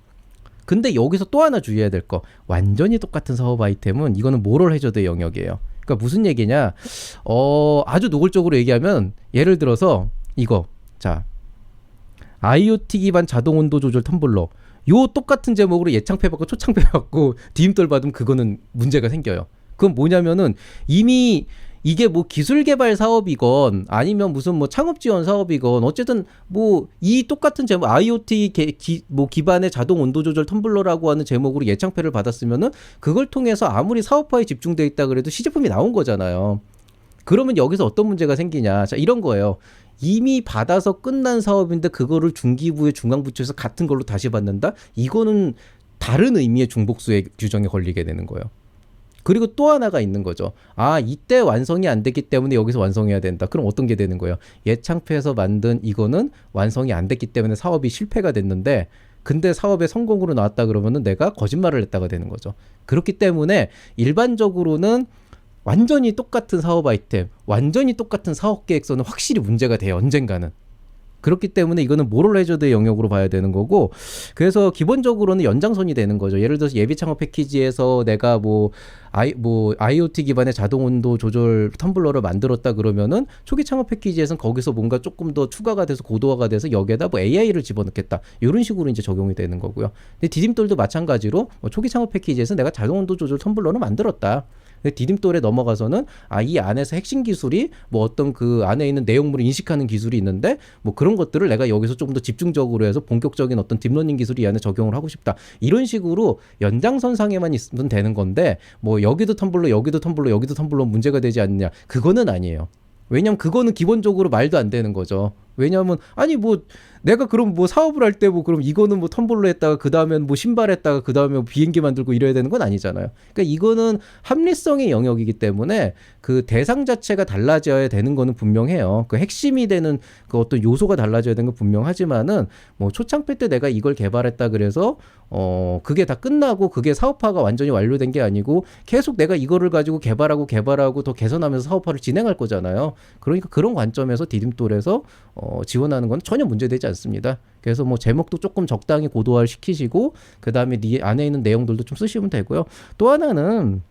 근데 여기서 또 하나 주의해야 될 거 완전히 똑같은 사업 아이템은 이거는 모럴 해저드의 영역이에요. 그러니까 무슨 얘기냐? 아주 노골적으로 얘기하면 예를 들어서 이거 자 IoT 기반 자동 온도 조절 텀블러 요 똑같은 제목으로 예창패 받고 초창패 받고 디임돌 받으면 그거는 문제가 생겨요. 그건 뭐냐면은 이미 이게 뭐 기술 개발 사업이건 아니면 무슨 뭐 창업 지원 사업이건 어쨌든 뭐 이 똑같은 제목 IoT 뭐 기반의 자동 온도 조절 텀블러라고 하는 제목으로 예창패를 받았으면은 그걸 통해서 아무리 사업화에 집중돼 있다 그래도 시제품이 나온 거잖아요. 그러면 여기서 어떤 문제가 생기냐? 자, 이런 거예요. 이미 받아서 끝난 사업인데 그거를 중기부의 중앙부처에서 같은 걸로 다시 받는다? 이거는 다른 의미의 중복수의 규정에 걸리게 되는 거예요. 그리고 또 하나가 있는 거죠. 아, 이때 완성이 안 됐기 때문에 여기서 완성해야 된다. 그럼 어떤 게 되는 거예요? 예창패에서 만든 이거는 완성이 안 됐기 때문에 사업이 실패가 됐는데 근데 사업에 성공으로 나왔다 그러면은 내가 거짓말을 했다가 되는 거죠. 그렇기 때문에 일반적으로는 완전히 똑같은 사업 아이템, 완전히 똑같은 사업 계획서는 확실히 문제가 돼요. 언젠가는. 그렇기 때문에 이거는 모럴 해저드의 영역으로 봐야 되는 거고 그래서 기본적으로는 연장선이 되는 거죠. 예를 들어서 예비 창업 패키지에서 내가 뭐 IoT 기반의 자동 온도 조절 텀블러를 만들었다 그러면은 초기 창업 패키지에서는 거기서 뭔가 조금 더 추가가 돼서 고도화가 돼서 여기에다 뭐 AI를 집어넣겠다. 이런 식으로 이제 적용이 되는 거고요. 근데 디딤돌도 마찬가지로 뭐 초기 창업 패키지에서 내가 자동 온도 조절 텀블러를 만들었다. 디딤돌에 넘어가서는 이 안에서 핵심 기술이 뭐 어떤 그 안에 있는 내용물을 인식하는 기술이 있는데 뭐 그런 것들을 내가 여기서 조금 더 집중적으로 해서 본격적인 어떤 딥러닝 기술이 이 안에 적용을 하고 싶다. 이런 식으로 연장선상에만 있으면 되는 건데 뭐 여기도 텀블러 여기도 텀블러 여기도 텀블러 문제가 되지 않느냐. 그거는 아니에요. 왜냐면 그거는 기본적으로 말도 안 되는 거죠. 왜냐하면 아니 뭐 내가 그럼 뭐 사업을 할 때 뭐 그럼 이거는 뭐 텀블러 했다가 그 다음엔 뭐 신발 했다가 그 다음에 뭐 비행기 만들고 이래야 되는 건 아니잖아요. 그러니까 이거는 합리성의 영역이기 때문에 그 대상 자체가 달라져야 되는 거는 분명해요. 그 핵심이 되는 그 어떤 요소가 달라져야 되는 건 분명하지만은 뭐 초창패 때 내가 이걸 개발했다 그래서 그게 다 끝나고 그게 사업화가 완전히 완료된 게 아니고 계속 내가 이거를 가지고 개발하고 더 개선하면서 사업화를 진행할 거잖아요. 그러니까 그런 관점에서 디딤돌에서 지원하는 건 전혀 문제되지 않습니다. 그래서 뭐 제목도 조금 적당히 고도화를 시키시고 그 다음에 안에 있는 내용들도 좀 쓰시면 되고요. 또 하나는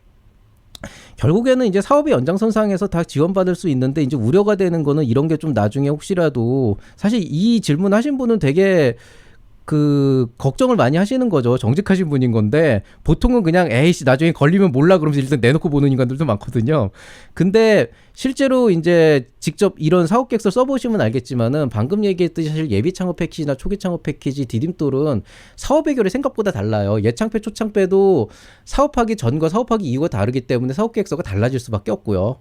결국에는 이제 사업의 연장선상에서 다 지원받을 수 있는데 이제 우려가 되는 거는 이런 게 좀 나중에 혹시라도 사실 이 질문 하신 분은 되게 그 걱정을 많이 하시는 거죠. 정직하신 분인 건데 보통은 그냥 에이씨 나중에 걸리면 몰라 그러면서 일단 내놓고 보는 인간들도 많거든요. 근데 실제로 이제 직접 이런 사업 계획서 써보시면 알겠지만은 방금 얘기했듯이 사실 예비 창업 패키지나 초기 창업 패키지 디딤돌은 사업 해결이 생각보다 달라요. 예창패 초창패도 사업하기 전과 사업하기 이후가 다르기 때문에 사업 계획서가 달라질 수밖에 없고요.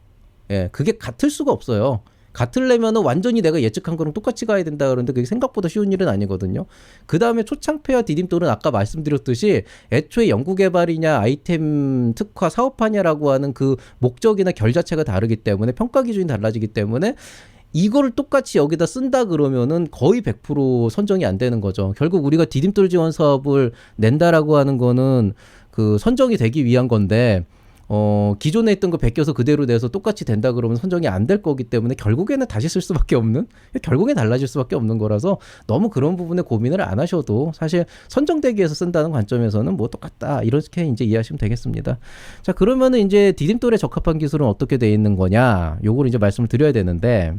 예, 그게 같을 수가 없어요. 같으려면은 완전히 내가 예측한 거랑 똑같이 가야 된다 그러는데 그게 생각보다 쉬운 일은 아니거든요. 그 다음에 초창폐와 디딤돌은 아까 말씀드렸듯이 애초에 연구개발이냐 아이템 특화 사업하냐라고 하는 그 목적이나 결 자체가 다르기 때문에 평가 기준이 달라지기 때문에 이거를 똑같이 여기다 쓴다 그러면은 거의 100% 선정이 안 되는 거죠. 결국 우리가 디딤돌 지원 사업을 낸다라고 하는 거는 그 선정이 되기 위한 건데 기존에 있던 거 베껴서 그대로 내서 똑같이 된다 그러면 선정이 안 될 거기 때문에 결국에는 다시 쓸 수밖에 없는, 결국엔 달라질 수밖에 없는 거라서 너무 그런 부분에 고민을 안 하셔도 사실 선정되기 위해서 쓴다는 관점에서는 뭐 똑같다 이렇게 이제 이해하시면 되겠습니다. 자, 그러면은 이제 디딤돌에 적합한 기술은 어떻게 돼 있는 거냐? 요걸 이제 말씀을 드려야 되는데,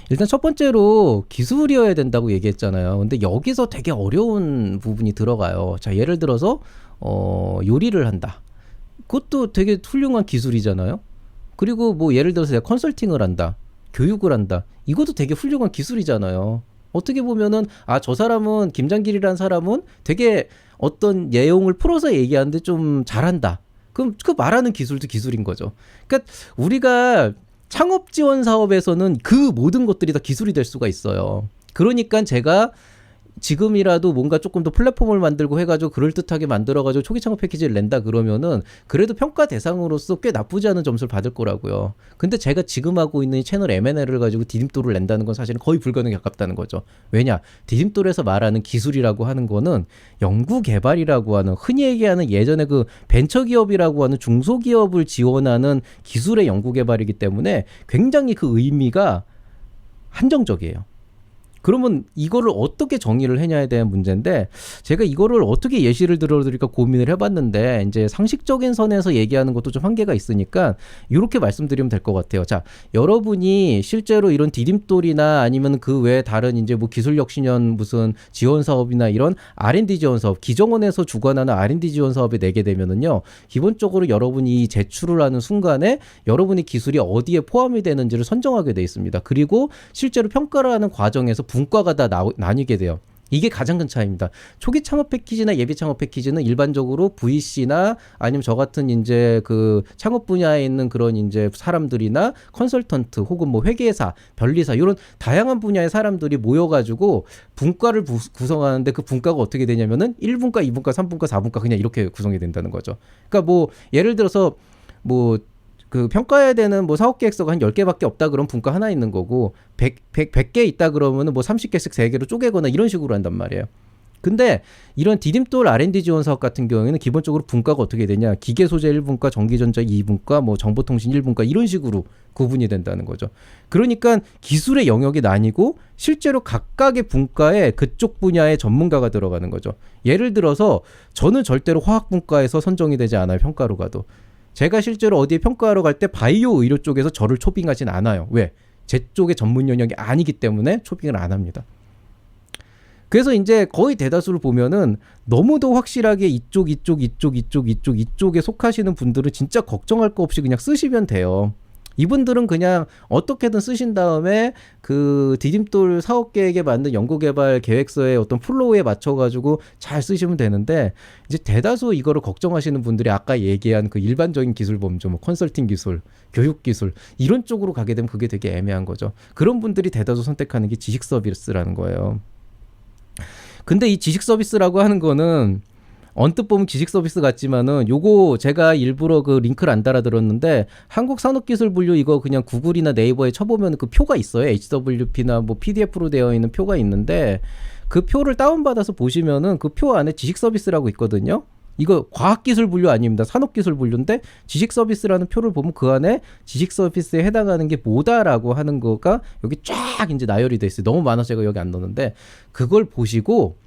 일단 첫 번째로 기술이어야 된다고 얘기했잖아요. 근데 여기서 되게 어려운 부분이 들어가요. 자, 예를 들어서 요리를 한다. 그것도 되게 훌륭한 기술이잖아요. 그리고 뭐 예를 들어서 내가 컨설팅을 한다, 교육을 한다. 이것도 되게 훌륭한 기술이잖아요. 어떻게 보면은 저 사람은 김장길이라는 사람은 되게 어떤 내용을 풀어서 얘기하는데 좀 잘한다. 그럼 그 말하는 기술도 기술인 거죠. 그러니까 우리가 창업 지원 사업에서는 그 모든 것들이 다 기술이 될 수가 있어요. 그러니까 제가 지금이라도 뭔가 조금 더 플랫폼을 만들고 해가지고 그럴듯하게 만들어가지고 초기 창업 패키지를 낸다 그러면은 그래도 평가 대상으로서 꽤 나쁘지 않은 점수를 받을 거라고요. 근데 제가 지금 하고 있는 이 채널 M&A를 가지고 디딤돌을 낸다는 건 사실은 거의 불가능에 가깝다는 거죠. 왜냐? 디딤돌에서 말하는 기술이라고 하는 거는 연구 개발이라고 하는, 흔히 얘기하는 예전에 그 벤처기업이라고 하는 중소기업을 지원하는 기술의 연구 개발이기 때문에 굉장히 그 의미가 한정적이에요. 그러면 이거를 어떻게 정의를 해냐에 대한 문제인데, 제가 이거를 어떻게 예시를 들어드릴까 고민을 해봤는데, 이제 상식적인 선에서 얘기하는 것도 좀 한계가 있으니까 이렇게 말씀드리면 될 것 같아요. 자, 여러분이 실제로 이런 디딤돌이나 아니면 그 외에 다른 이제 뭐 기술혁신연 무슨 지원 사업이나 이런 R&D 지원 사업, 기정원에서 주관하는 R&D 지원 사업에 내게 되면은요, 기본적으로 여러분이 제출을 하는 순간에 여러분의 기술이 어디에 포함이 되는지를 선정하게 돼 있습니다. 그리고 실제로 평가를 하는 과정에서 분과가 다 나뉘게 돼요. 이게 가장 큰 차이입니다. 초기 창업 패키지나 예비 창업 패키지는 일반적으로 VC나 아니면 저 같은 이제 그 창업 분야에 있는 그런 이제 사람들이나 컨설턴트 혹은 뭐 회계사, 변리사 이런 다양한 분야의 사람들이 모여가지고 분과를 구성하는데, 그 분과가 어떻게 되냐면은 1분과, 2분과, 3분과, 4분과 그냥 이렇게 구성이 된다는 거죠. 그러니까 뭐 예를 들어서 뭐 그 평가해야 되는 뭐 사업 계획서가 한 10개밖에 없다 그러면 분과 하나 있는 거고, 100개 있다 그러면은 뭐 30개씩 3개로 쪼개거나 이런 식으로 한단 말이에요. 근데 이런 디딤돌 R&D 지원 사업 같은 경우에는 기본적으로 분과가 어떻게 되냐? 기계 소재 1분과, 전기전자 2분과, 뭐 정보통신 1분과 이런 식으로 구분이 된다는 거죠. 그러니까 기술의 영역이 나뉘고 실제로 각각의 분과에 그쪽 분야의 전문가가 들어가는 거죠. 예를 들어서 저는 절대로 화학 분과에서 선정이 되지 않아요. 평가로 가도. 제가 실제로 어디에 평가하러 갈 때 바이오 의료 쪽에서 저를 초빙하진 않아요. 왜? 제 쪽의 전문 영역이 아니기 때문에 초빙을 안 합니다. 그래서 이제 거의 대다수를 보면은 너무도 확실하게 이쪽에 속하시는 분들은 진짜 걱정할 거 없이 그냥 쓰시면 돼요. 이분들은 그냥 어떻게든 쓰신 다음에 그 디딤돌 사업 계획에 맞는 연구개발 계획서의 어떤 플로우에 맞춰가지고 잘 쓰시면 되는데, 이제 대다수 이거를 걱정하시는 분들이 아까 얘기한 그 일반적인 기술 범주, 뭐 컨설팅 기술, 교육 기술 이런 쪽으로 가게 되면 그게 되게 애매한 거죠. 그런 분들이 대다수 선택하는 게 지식 서비스라는 거예요. 근데 이 지식 서비스라고 하는 거는 언뜻 보면 지식 서비스 같지만은, 요거 제가 일부러 그 링크를 안 달아드렸는데 한국산업기술분류 이거 그냥 구글이나 네이버에 쳐보면 그 표가 있어요. HWP나 뭐 PDF로 되어 있는 표가 있는데, 그 표를 다운받아서 보시면은 그 표 안에 지식 서비스라고 있거든요. 이거 과학기술 분류 아닙니다. 산업기술 분류인데 지식 서비스라는 표를 보면 그 안에 지식 서비스에 해당하는 게 뭐다라고 하는 거가 여기 쫙 이제 나열이 돼 있어요. 너무 많아서 제가 여기 안 넣었는데, 그걸 보시고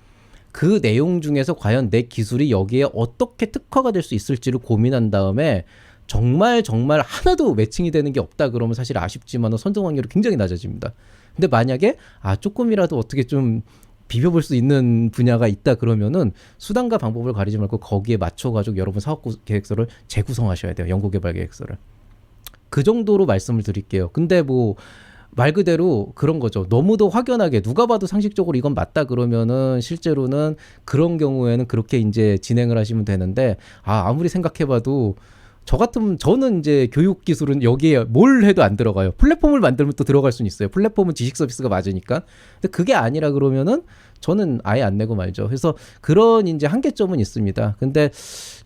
그 내용 중에서 과연 내 기술이 여기에 어떻게 특화가 될 수 있을지를 고민한 다음에 정말 하나도 매칭이 되는 게 없다 그러면 사실 아쉽지만 선정 확률이 굉장히 낮아집니다. 근데 만약에 조금이라도 어떻게 좀 비벼볼 수 있는 분야가 있다 그러면은 수단과 방법을 가리지 말고 거기에 맞춰가지고 여러분 사업 계획서를 재구성하셔야 돼요. 연구개발 계획서를. 그 정도로 말씀을 드릴게요. 근데 뭐 말 그대로 그런 거죠. 너무도 확연하게 누가 봐도 상식적으로 이건 맞다 그러면은 실제로는 그런 경우에는 그렇게 이제 진행을 하시면 되는데, 아무리 생각해봐도 저 같으면 저는 이제 교육 기술은 여기에 뭘 해도 안 들어가요. 플랫폼을 만들면 또 들어갈 수는 있어요. 플랫폼은 지식 서비스가 맞으니까. 근데 그게 아니라 그러면은 저는 아예 안 내고 말죠. 그래서 그런 이제 한계점은 있습니다. 근데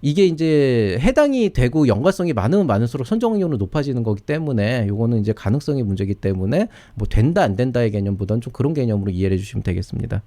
이게 이제 해당이 되고 연관성이 많으면 많을수록 선정 확률은 높아지는 거기 때문에 요거는 이제 가능성의 문제이기 때문에 뭐 된다 안 된다의 개념보다는 좀 그런 개념으로 이해를 해주시면 되겠습니다.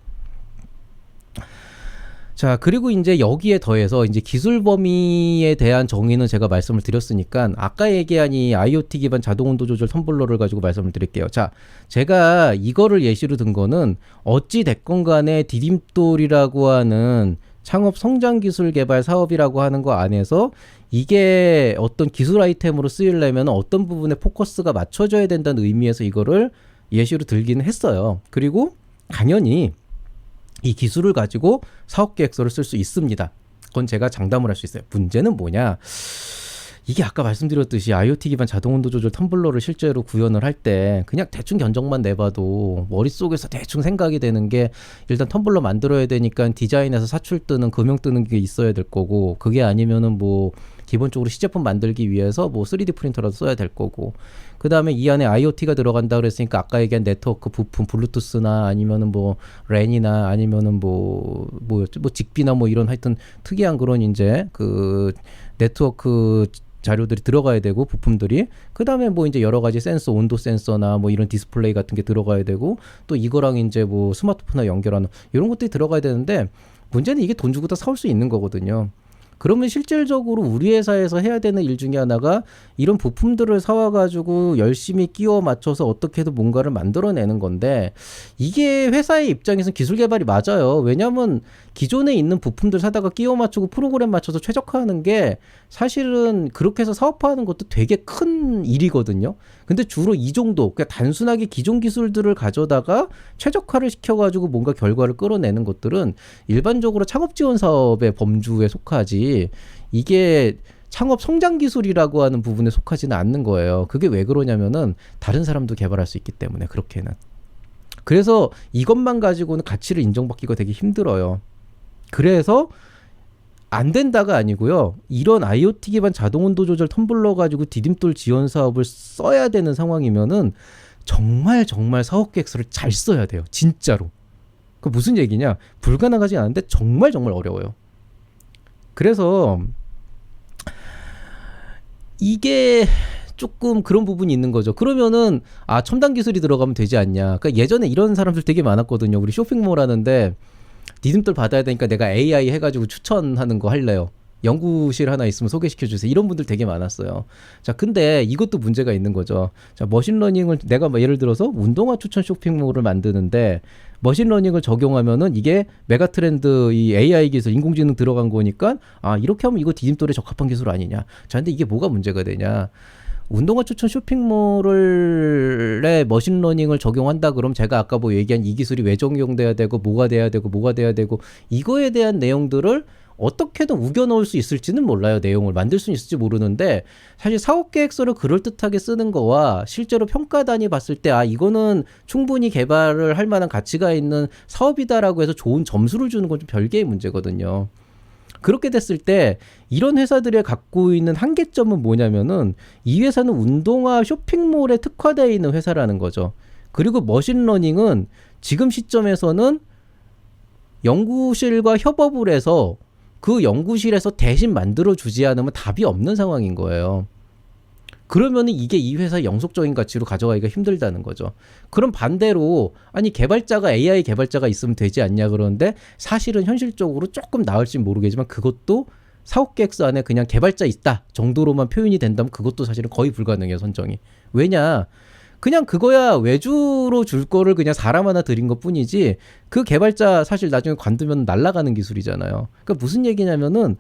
자, 그리고 이제 여기에 더해서 이제 기술 범위에 대한 정의는 제가 말씀을 드렸으니까 아까 얘기한 이 IoT 기반 자동 온도 조절 텀블러를 가지고 말씀을 드릴게요. 자, 제가 이거를 예시로 든 거는 어찌 됐건 간에 디딤돌이라고 하는 창업 성장 기술 개발 사업이라고 하는 거 안에서 이게 어떤 기술 아이템으로 쓰이려면 어떤 부분에 포커스가 맞춰져야 된다는 의미에서 이거를 예시로 들기는 했어요. 그리고 당연히 이 기술을 가지고 사업 계획서를 쓸 수 있습니다. 그건 제가 장담을 할 수 있어요. 문제는 뭐냐? 이게 아까 말씀드렸듯이 IoT 기반 자동 온도 조절 텀블러를 실제로 구현을 할 때 그냥 대충 견적만 내봐도 머릿속에서 대충 생각이 되는 게 일단 텀블러 만들어야 되니까 디자인에서 사출 뜨는 금형 뜨는 게 있어야 될 거고, 그게 아니면은 뭐 기본적으로 시제품 만들기 위해서 뭐 3D 프린터라도 써야 될 거고, 그 다음에 이 안에 IoT가 들어간다 그랬으니까 아까 얘기한 네트워크 부품 블루투스나 아니면은 뭐 랜이나 아니면은 뭐였죠? 뭐 직비나 뭐 이런 하여튼 특이한 그런 이제 그 네트워크 자료들이 들어가야 되고 부품들이, 그 다음에 뭐 이제 여러 가지 센서, 온도 센서나 뭐 이런 디스플레이 같은 게 들어가야 되고, 또 이거랑 이제 뭐 스마트폰이나 연결하는 이런 것들이 들어가야 되는데, 문제는 이게 돈 주고 다 사올 수 있는 거거든요. 그러면 실질적으로 우리 회사에서 해야 되는 일 중에 하나가 이런 부품들을 사와가지고 열심히 끼워 맞춰서 어떻게든 뭔가를 만들어내는 건데, 이게 회사의 입장에서는 기술 개발이 맞아요. 왜냐하면 기존에 있는 부품들 사다가 끼워 맞추고 프로그램 맞춰서 최적화하는 게 사실은 그렇게 해서 사업화하는 것도 되게 큰 일이거든요. 근데 주로 이 정도, 그러니까 단순하게 기존 기술들을 가져다가 최적화를 시켜가지고 뭔가 결과를 끌어내는 것들은 일반적으로 창업 지원 사업의 범주에 속하지, 이게 창업 성장 기술이라고 하는 부분에 속하지는 않는 거예요. 그게 왜 그러냐면은 다른 사람도 개발할 수 있기 때문에. 그렇게는. 그래서 이것만 가지고는 가치를 인정받기가 되게 힘들어요. 그래서 안 된다가 아니고요. 이런 IoT 기반 자동 온도 조절 텀블러 가지고 디딤돌 지원 사업을 써야 되는 상황이면은 정말 사업 계획서를 잘 써야 돼요. 진짜로. 그 무슨 얘기냐? 불가능하지 않은데 정말 어려워요. 그래서 이게 조금 그런 부분이 있는 거죠. 그러면은 첨단 기술이 들어가면 되지 않냐. 그러니까 예전에 이런 사람들 되게 많았거든요. 우리 쇼핑몰 하는데 디딤돌 받아야 되니까 내가 AI 해가지고 추천하는 거 할래요. 연구실 하나 있으면 소개시켜 주세요. 이런 분들 되게 많았어요. 자, 근데 이것도 문제가 있는 거죠. 자, 머신러닝을 내가 예를 들어서 운동화 추천 쇼핑몰을 만드는데 머신러닝을 적용하면은 이게 메가트렌드 이 AI 기술 인공지능 들어간 거니까 이렇게 하면 이거 디딤돌에 적합한 기술 아니냐. 자, 근데 이게 뭐가 문제가 되냐. 운동화 추천 쇼핑몰에 머신러닝을 적용한다 그럼 제가 아까 뭐 얘기한 이 기술이 왜 적용돼야 되고 뭐가 돼야 되고 이거에 대한 내용들을 어떻게든 우겨 넣을 수 있을지는 몰라요. 내용을 만들 수 있을지 모르는데, 사실 사업계획서를 그럴듯하게 쓰는 거와 실제로 평가단이 봤을 때 이거는 충분히 개발을 할 만한 가치가 있는 사업이다라고 해서 좋은 점수를 주는 건 좀 별개의 문제거든요. 그렇게 됐을 때 이런 회사들이 갖고 있는 한계점은 뭐냐면은 이 회사는 운동화 쇼핑몰에 특화되어 있는 회사라는 거죠. 그리고 머신러닝은 지금 시점에서는 연구실과 협업을 해서 그 연구실에서 대신 만들어주지 않으면 답이 없는 상황인 거예요. 그러면은 이게 이 회사의 영속적인 가치로 가져가기가 힘들다는 거죠. 그럼 반대로 개발자가 AI 개발자가 있으면 되지 않냐 그러는데, 사실은 현실적으로 조금 나을지 모르겠지만 그것도 사업계획서 안에 그냥 개발자 있다 정도로만 표현이 된다면 그것도 사실은 거의 불가능해요, 선정이. 왜냐? 그냥 그거야 외주로 줄 거를 그냥 사람 하나 들인 것 뿐이지, 그 개발자 사실 나중에 관두면 날아가는 기술이잖아요. 그러니까 무슨 얘기냐면은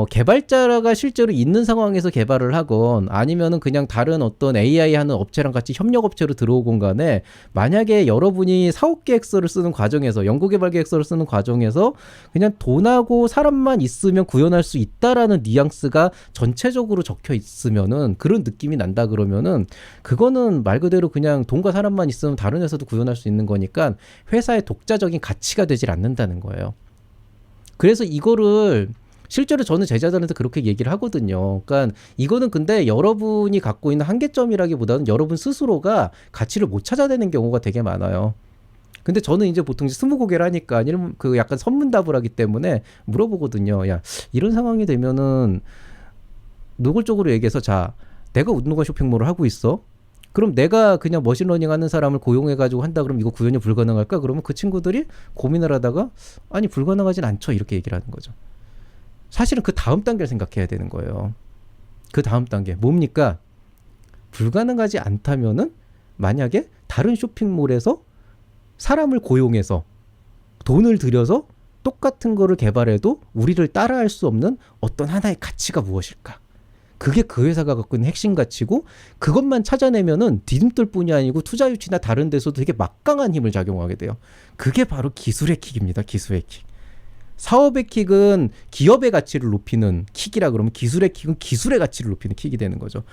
개발자가 실제로 있는 상황에서 개발을 하건 아니면은 그냥 다른 어떤 AI 하는 업체랑 같이 협력업체로 들어오건 간에, 만약에 여러분이 사업계획서를 쓰는 과정에서, 연구개발계획서를 쓰는 과정에서 그냥 돈하고 사람만 있으면 구현할 수 있다라는 뉘앙스가 전체적으로 적혀 있으면은, 그런 느낌이 난다 그러면은 그거는 말 그대로 그냥 돈과 사람만 있으면 다른 회사도 구현할 수 있는 거니까 회사의 독자적인 가치가 되질 않는다는 거예요. 그래서 이거를 실제로 저는 제자들한테 그렇게 얘기를 하거든요. 그러니까 이거는 근데 여러분이 갖고 있는 한계점이라기보다는 여러분 스스로가 가치를 못 찾아내는 경우가 되게 많아요. 근데 저는 이제 보통 스무고개를 하니까 아니면 그 약간 선문답을 하기 때문에 물어보거든요. 야, 이런 상황이 되면은 노골적으로 얘기해서 자, 내가 운동화 쇼핑몰을 하고 있어. 그럼 내가 그냥 머신러닝 하는 사람을 고용해가지고 한다 그러면 이거 구현이 불가능할까? 그러면 그 친구들이 고민을 하다가 아니 불가능하진 않죠. 이렇게 얘기를 하는 거죠. 사실은 그 다음 단계를 생각해야 되는 거예요. 그 다음 단계 뭡니까? 불가능하지 않다면은 만약에 다른 쇼핑몰에서 사람을 고용해서 돈을 들여서 똑같은 거를 개발해도 우리를 따라할 수 없는 어떤 하나의 가치가 무엇일까? 그게 그 회사가 갖고 있는 핵심 가치고 그것만 찾아내면은 디딤돌뿐이 아니고 투자 유치나 다른 데서도 되게 막강한 힘을 작용하게 돼요. 그게 바로 기술의 킥입니다. 기술의 킥. 사업의 킥은 기업의 가치를 높이는 킥이라 그러면 기술의 킥은 기술의 가치를 높이는 킥이 되는 거죠.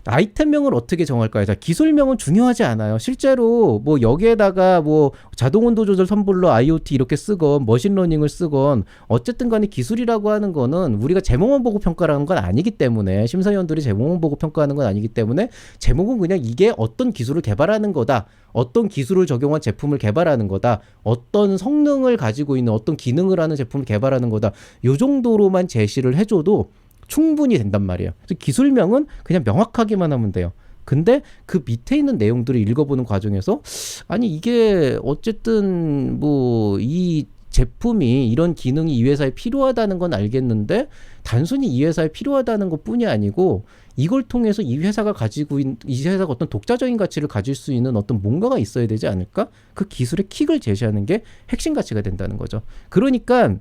아이템명을 어떻게 정할까요? 자, 기술명은 중요하지 않아요. 실제로 뭐 여기에다가 뭐 자동 온도 조절 선불로 IoT 이렇게 쓰건 머신러닝을 쓰건 어쨌든 간에 기술이라고 하는 거는 우리가 제목만 보고 평가하는 건 아니기 때문에 심사위원들이 제목만 보고 평가하는 건 아니기 때문에 제목은 그냥 이게 어떤 기술을 개발하는 거다. 어떤 기술을 적용한 제품을 개발하는 거다. 어떤 성능을 가지고 있는 어떤 기능을 하는 제품을 개발하는 거다. 요 정도로만 제시를 해줘도 충분히 된단 말이에요. 기술명은 그냥 명확하게만 하면 돼요. 근데 그 밑에 있는 내용들을 읽어보는 과정에서 아니 이게 어쨌든 뭐 이 제품이 이런 기능이 이 회사에 필요하다는 건 알겠는데 단순히 이 회사에 필요하다는 것 뿐이 아니고 이걸 통해서 이 회사가 가지고 있는 이 회사가 어떤 독자적인 가치를 가질 수 있는 어떤 뭔가가 있어야 되지 않을까? 그 기술의 킥을 제시하는 게 핵심 가치가 된다는 거죠. 그러니까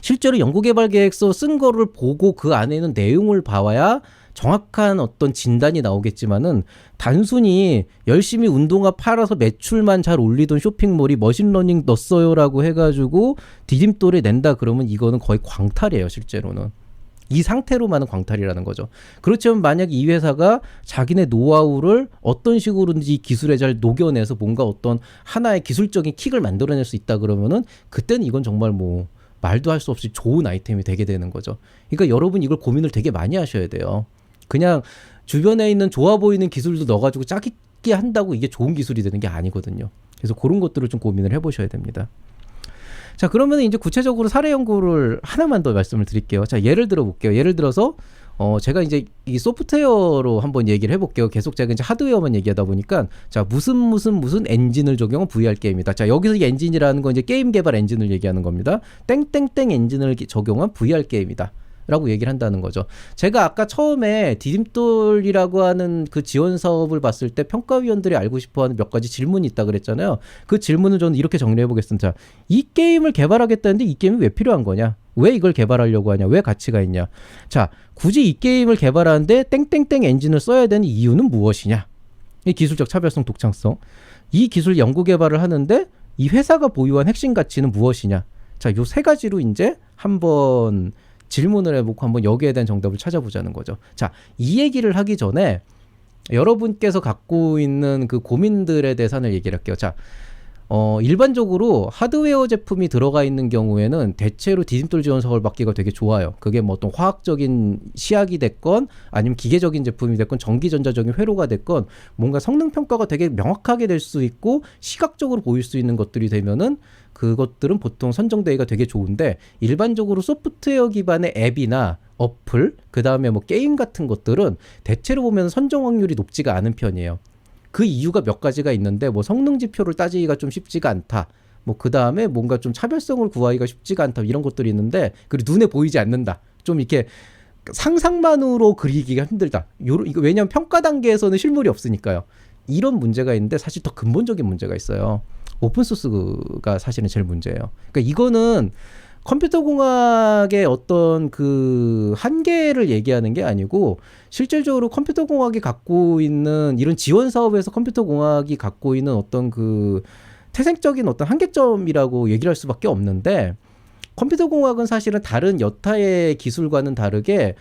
실제로 연구개발 계획서 쓴 거를 보고 그 안에 있는 내용을 봐야 정확한 어떤 진단이 나오겠지만은 단순히 열심히 운동화 팔아서 매출만 잘 올리던 쇼핑몰이 머신러닝 넣었어요라고 해가지고 디딤돌을 낸다 그러면 이거는 거의 광탈이에요. 실제로는. 이 상태로만은 광탈이라는 거죠. 그렇지만 만약 이 회사가 자기네 노하우를 어떤 식으로든지 기술에 잘 녹여내서 뭔가 어떤 하나의 기술적인 킥을 만들어낼 수 있다 그러면은 그때는 이건 정말 뭐 말도 할 수 없이 좋은 아이템이 되게 되는 거죠. 그러니까 여러분 이걸 고민을 되게 많이 하셔야 돼요. 그냥 주변에 있는 좋아 보이는 기술도 넣어가지고 짜깁기 한다고 이게 좋은 기술이 되는 게 아니거든요. 그래서 그런 것들을 좀 고민을 해보셔야 됩니다. 자, 그러면 이제 구체적으로 사례 연구를 하나만 더 말씀을 드릴게요. 자, 예를 들어 볼게요. 예를 들어서 제가 이제 이 소프트웨어로 한번 얘기를 해볼게요. 계속 제가 이제 하드웨어만 얘기하다 보니까 자, 무슨 엔진을 적용한 VR 게임이다. 자, 여기서 이 엔진이라는 건 이제 게임 개발 엔진을 얘기하는 겁니다. 땡땡땡 엔진을 적용한 VR 게임이다. 라고 얘기를 한다는 거죠. 제가 아까 처음에 디딤돌이라고 하는 그 지원 사업을 봤을 때 평가위원들이 알고 싶어하는 몇 가지 질문이 있다 그랬잖아요. 그 질문을 저는 이렇게 정리해 보겠습니다. 자, 이 게임을 개발하겠다는데 이 게임이 왜 필요한 거냐? 왜 이걸 개발하려고 하냐? 왜 가치가 있냐? 자, 굳이 이 게임을 개발하는데 땡땡땡 엔진을 써야 되는 이유는 무엇이냐? 이 기술적 차별성, 독창성. 이 기술 연구 개발을 하는데 이 회사가 보유한 핵심 가치는 무엇이냐? 자, 요 세 가지로 이제 한번 질문을 해보고 한번 여기에 대한 정답을 찾아보자는 거죠. 자, 이 얘기를 하기 전에 여러분께서 갖고 있는 그 고민들에 대해서 하나 얘기를 할게요. 자, 일반적으로 하드웨어 제품이 들어가 있는 경우에는 대체로 디딤돌 지원 사업을 받기가 되게 좋아요. 그게 뭐 어떤 화학적인 시약이 됐건 아니면 기계적인 제품이 됐건 전기전자적인 회로가 됐건 뭔가 성능 평가가 되게 명확하게 될 수 있고 시각적으로 보일 수 있는 것들이 되면은 그것들은 보통 선정되기가 되게 좋은데 일반적으로 소프트웨어 기반의 앱이나 어플 그다음에 뭐 게임 같은 것들은 대체로 보면 선정 확률이 높지가 않은 편이에요. 그 이유가 몇 가지가 있는데 뭐 성능 지표를 따지기가 좀 쉽지가 않다. 뭐 그다음에 뭔가 좀 차별성을 구하기가 쉽지가 않다. 이런 것들이 있는데 그리고 눈에 보이지 않는다. 좀 이렇게 상상만으로 그리기가 힘들다. 이거 왜냐하면 평가 단계에서는 실물이 없으니까요. 이런 문제가 있는데 사실 더 근본적인 문제가 있어요. 오픈소스가 사실은 제일 문제예요. 그러니까 이거는 컴퓨터 공학의 어떤 그 한계를 얘기하는 게 아니고 실질적으로 컴퓨터 공학이 갖고 있는 이런 지원 사업에서 컴퓨터 공학이 갖고 있는 어떤 그 태생적인 어떤 한계점이라고 얘기를 할 수밖에 없는데 컴퓨터 공학은 사실은 다른 여타의 기술과는 다르게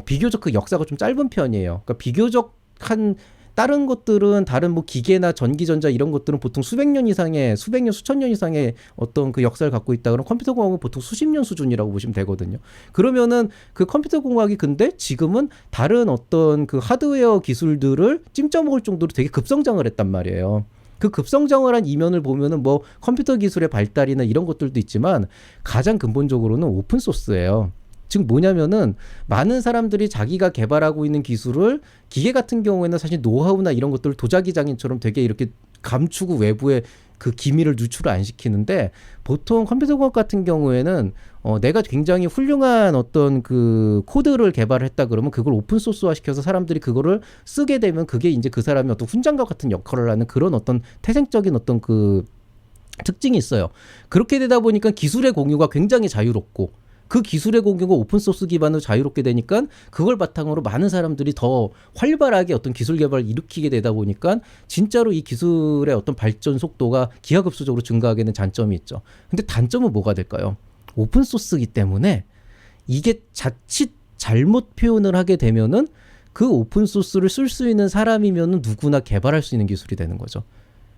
비교적 그 역사가 좀 짧은 편이에요. 그러니까 비교적 한 다른 것들은 다른 뭐 기계나 전기전자 이런 것들은 보통 수백 년 이상의 수천 년 이상의 어떤 그 역사를 갖고 있다. 그럼 컴퓨터 공학은 보통 수십 년 수준이라고 보시면 되거든요. 그러면은 그 컴퓨터 공학이 근데 지금은 다른 어떤 그 하드웨어 기술들을 찜쪄먹을 정도로 되게 급성장을 했단 말이에요. 그 급성장을 한 이면을 보면은 뭐 컴퓨터 기술의 발달이나 이런 것들도 있지만 가장 근본적으로는 오픈 소스예요. 즉 뭐냐면은 많은 사람들이 자기가 개발하고 있는 기술을 기계 같은 경우에는 사실 노하우나 이런 것들을 도자기 장인처럼 되게 이렇게 감추고 외부에 그 기밀을 누출을 안 시키는데 보통 컴퓨터 공학 같은 경우에는 내가 굉장히 훌륭한 어떤 그 코드를 개발했다 그러면 그걸 오픈 소스화 시켜서 사람들이 그거를 쓰게 되면 그게 이제 그 사람이 어떤 훈장과 같은 역할을 하는 그런 어떤 태생적인 어떤 그 특징이 있어요. 그렇게 되다 보니까 기술의 공유가 굉장히 자유롭고 그 기술의 공유가 오픈소스 기반으로 자유롭게 되니까 그걸 바탕으로 많은 사람들이 더 활발하게 어떤 기술 개발을 일으키게 되다 보니까 진짜로 이 기술의 어떤 발전 속도가 기하급수적으로 증가하게 되는 장점이 있죠. 근데 단점은 뭐가 될까요? 오픈소스이기 때문에 이게 자칫 잘못 표현을 하게 되면은 그 오픈소스를 쓸 수 있는 사람이면은 누구나 개발할 수 있는 기술이 되는 거죠.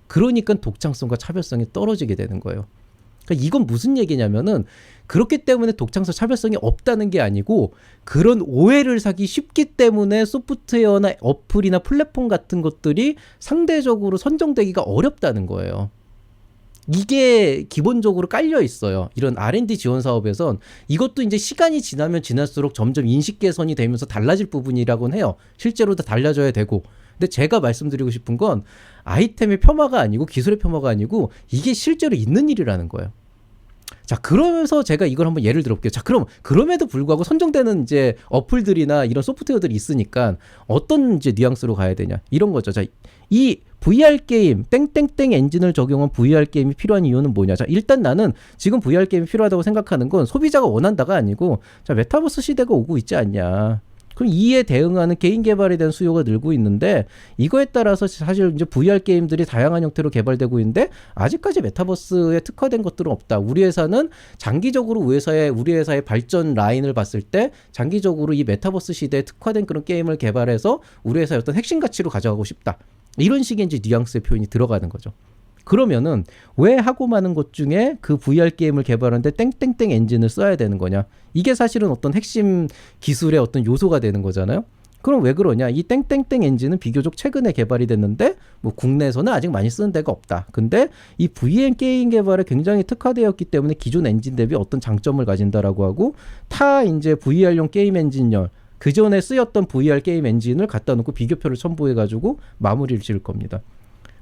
그러니까 독창성과 차별성이 떨어지게 되는 거예요. 그러니까 이건 무슨 얘기냐면은 그렇기 때문에 독창성 차별성이 없다는 게 아니고 그런 오해를 사기 쉽기 때문에 소프트웨어나 어플이나 플랫폼 같은 것들이 상대적으로 선정되기가 어렵다는 거예요. 이게 기본적으로 깔려 있어요. 이런 R&D 지원 사업에선 이것도 이제 시간이 지나면 지날수록 점점 인식 개선이 되면서 달라질 부분이라고는 해요. 실제로 다 달라져야 되고. 근데 제가 말씀드리고 싶은 건 아이템의 폄하가 아니고 기술의 폄하가 아니고 이게 실제로 있는 일이라는 거예요. 자, 그러면서 제가 이걸 한번 예를 들어볼게요. 자, 그럼에도 불구하고 선정되는 이제 어플들이나 이런 소프트웨어들이 있으니까 어떤 이제 뉘앙스로 가야 되냐. 이런 거죠. 자, 이 VR 게임, 땡땡땡 엔진을 적용한 VR 게임이 필요한 이유는 뭐냐. 자, 일단 나는 지금 VR 게임이 필요하다고 생각하는 건 소비자가 원한다가 아니고, 자, 메타버스 시대가 오고 있지 않냐. 그럼 이에 대응하는 개인 개발에 대한 수요가 늘고 있는데 이거에 따라서 사실 이제 VR 게임들이 다양한 형태로 개발되고 있는데 아직까지 메타버스에 특화된 것들은 없다. 우리 회사는 장기적으로 우리 회사의 발전 라인을 봤을 때 장기적으로 이 메타버스 시대에 특화된 그런 게임을 개발해서 우리 회사의 어떤 핵심 가치로 가져가고 싶다. 이런 식의 이제 뉘앙스의 표현이 들어가는 거죠. 그러면은 왜 하고 많은 것 중에 그 VR 게임을 개발하는데 땡땡땡 엔진을 써야 되는 거냐? 이게 사실은 어떤 핵심 기술의 어떤 요소가 되는 거잖아요. 그럼 왜 그러냐? 이 땡땡땡 엔진은 비교적 최근에 개발이 됐는데 뭐 국내에서는 아직 많이 쓰는 데가 없다. 근데 이 VR 게임 개발에 굉장히 특화되었기 때문에 기존 엔진 대비 어떤 장점을 가진다라고 하고 타 이제 VR용 게임 엔진열 그 전에 쓰였던 VR 게임 엔진을 갖다 놓고 비교표를 첨부해가지고 마무리를 지을 겁니다.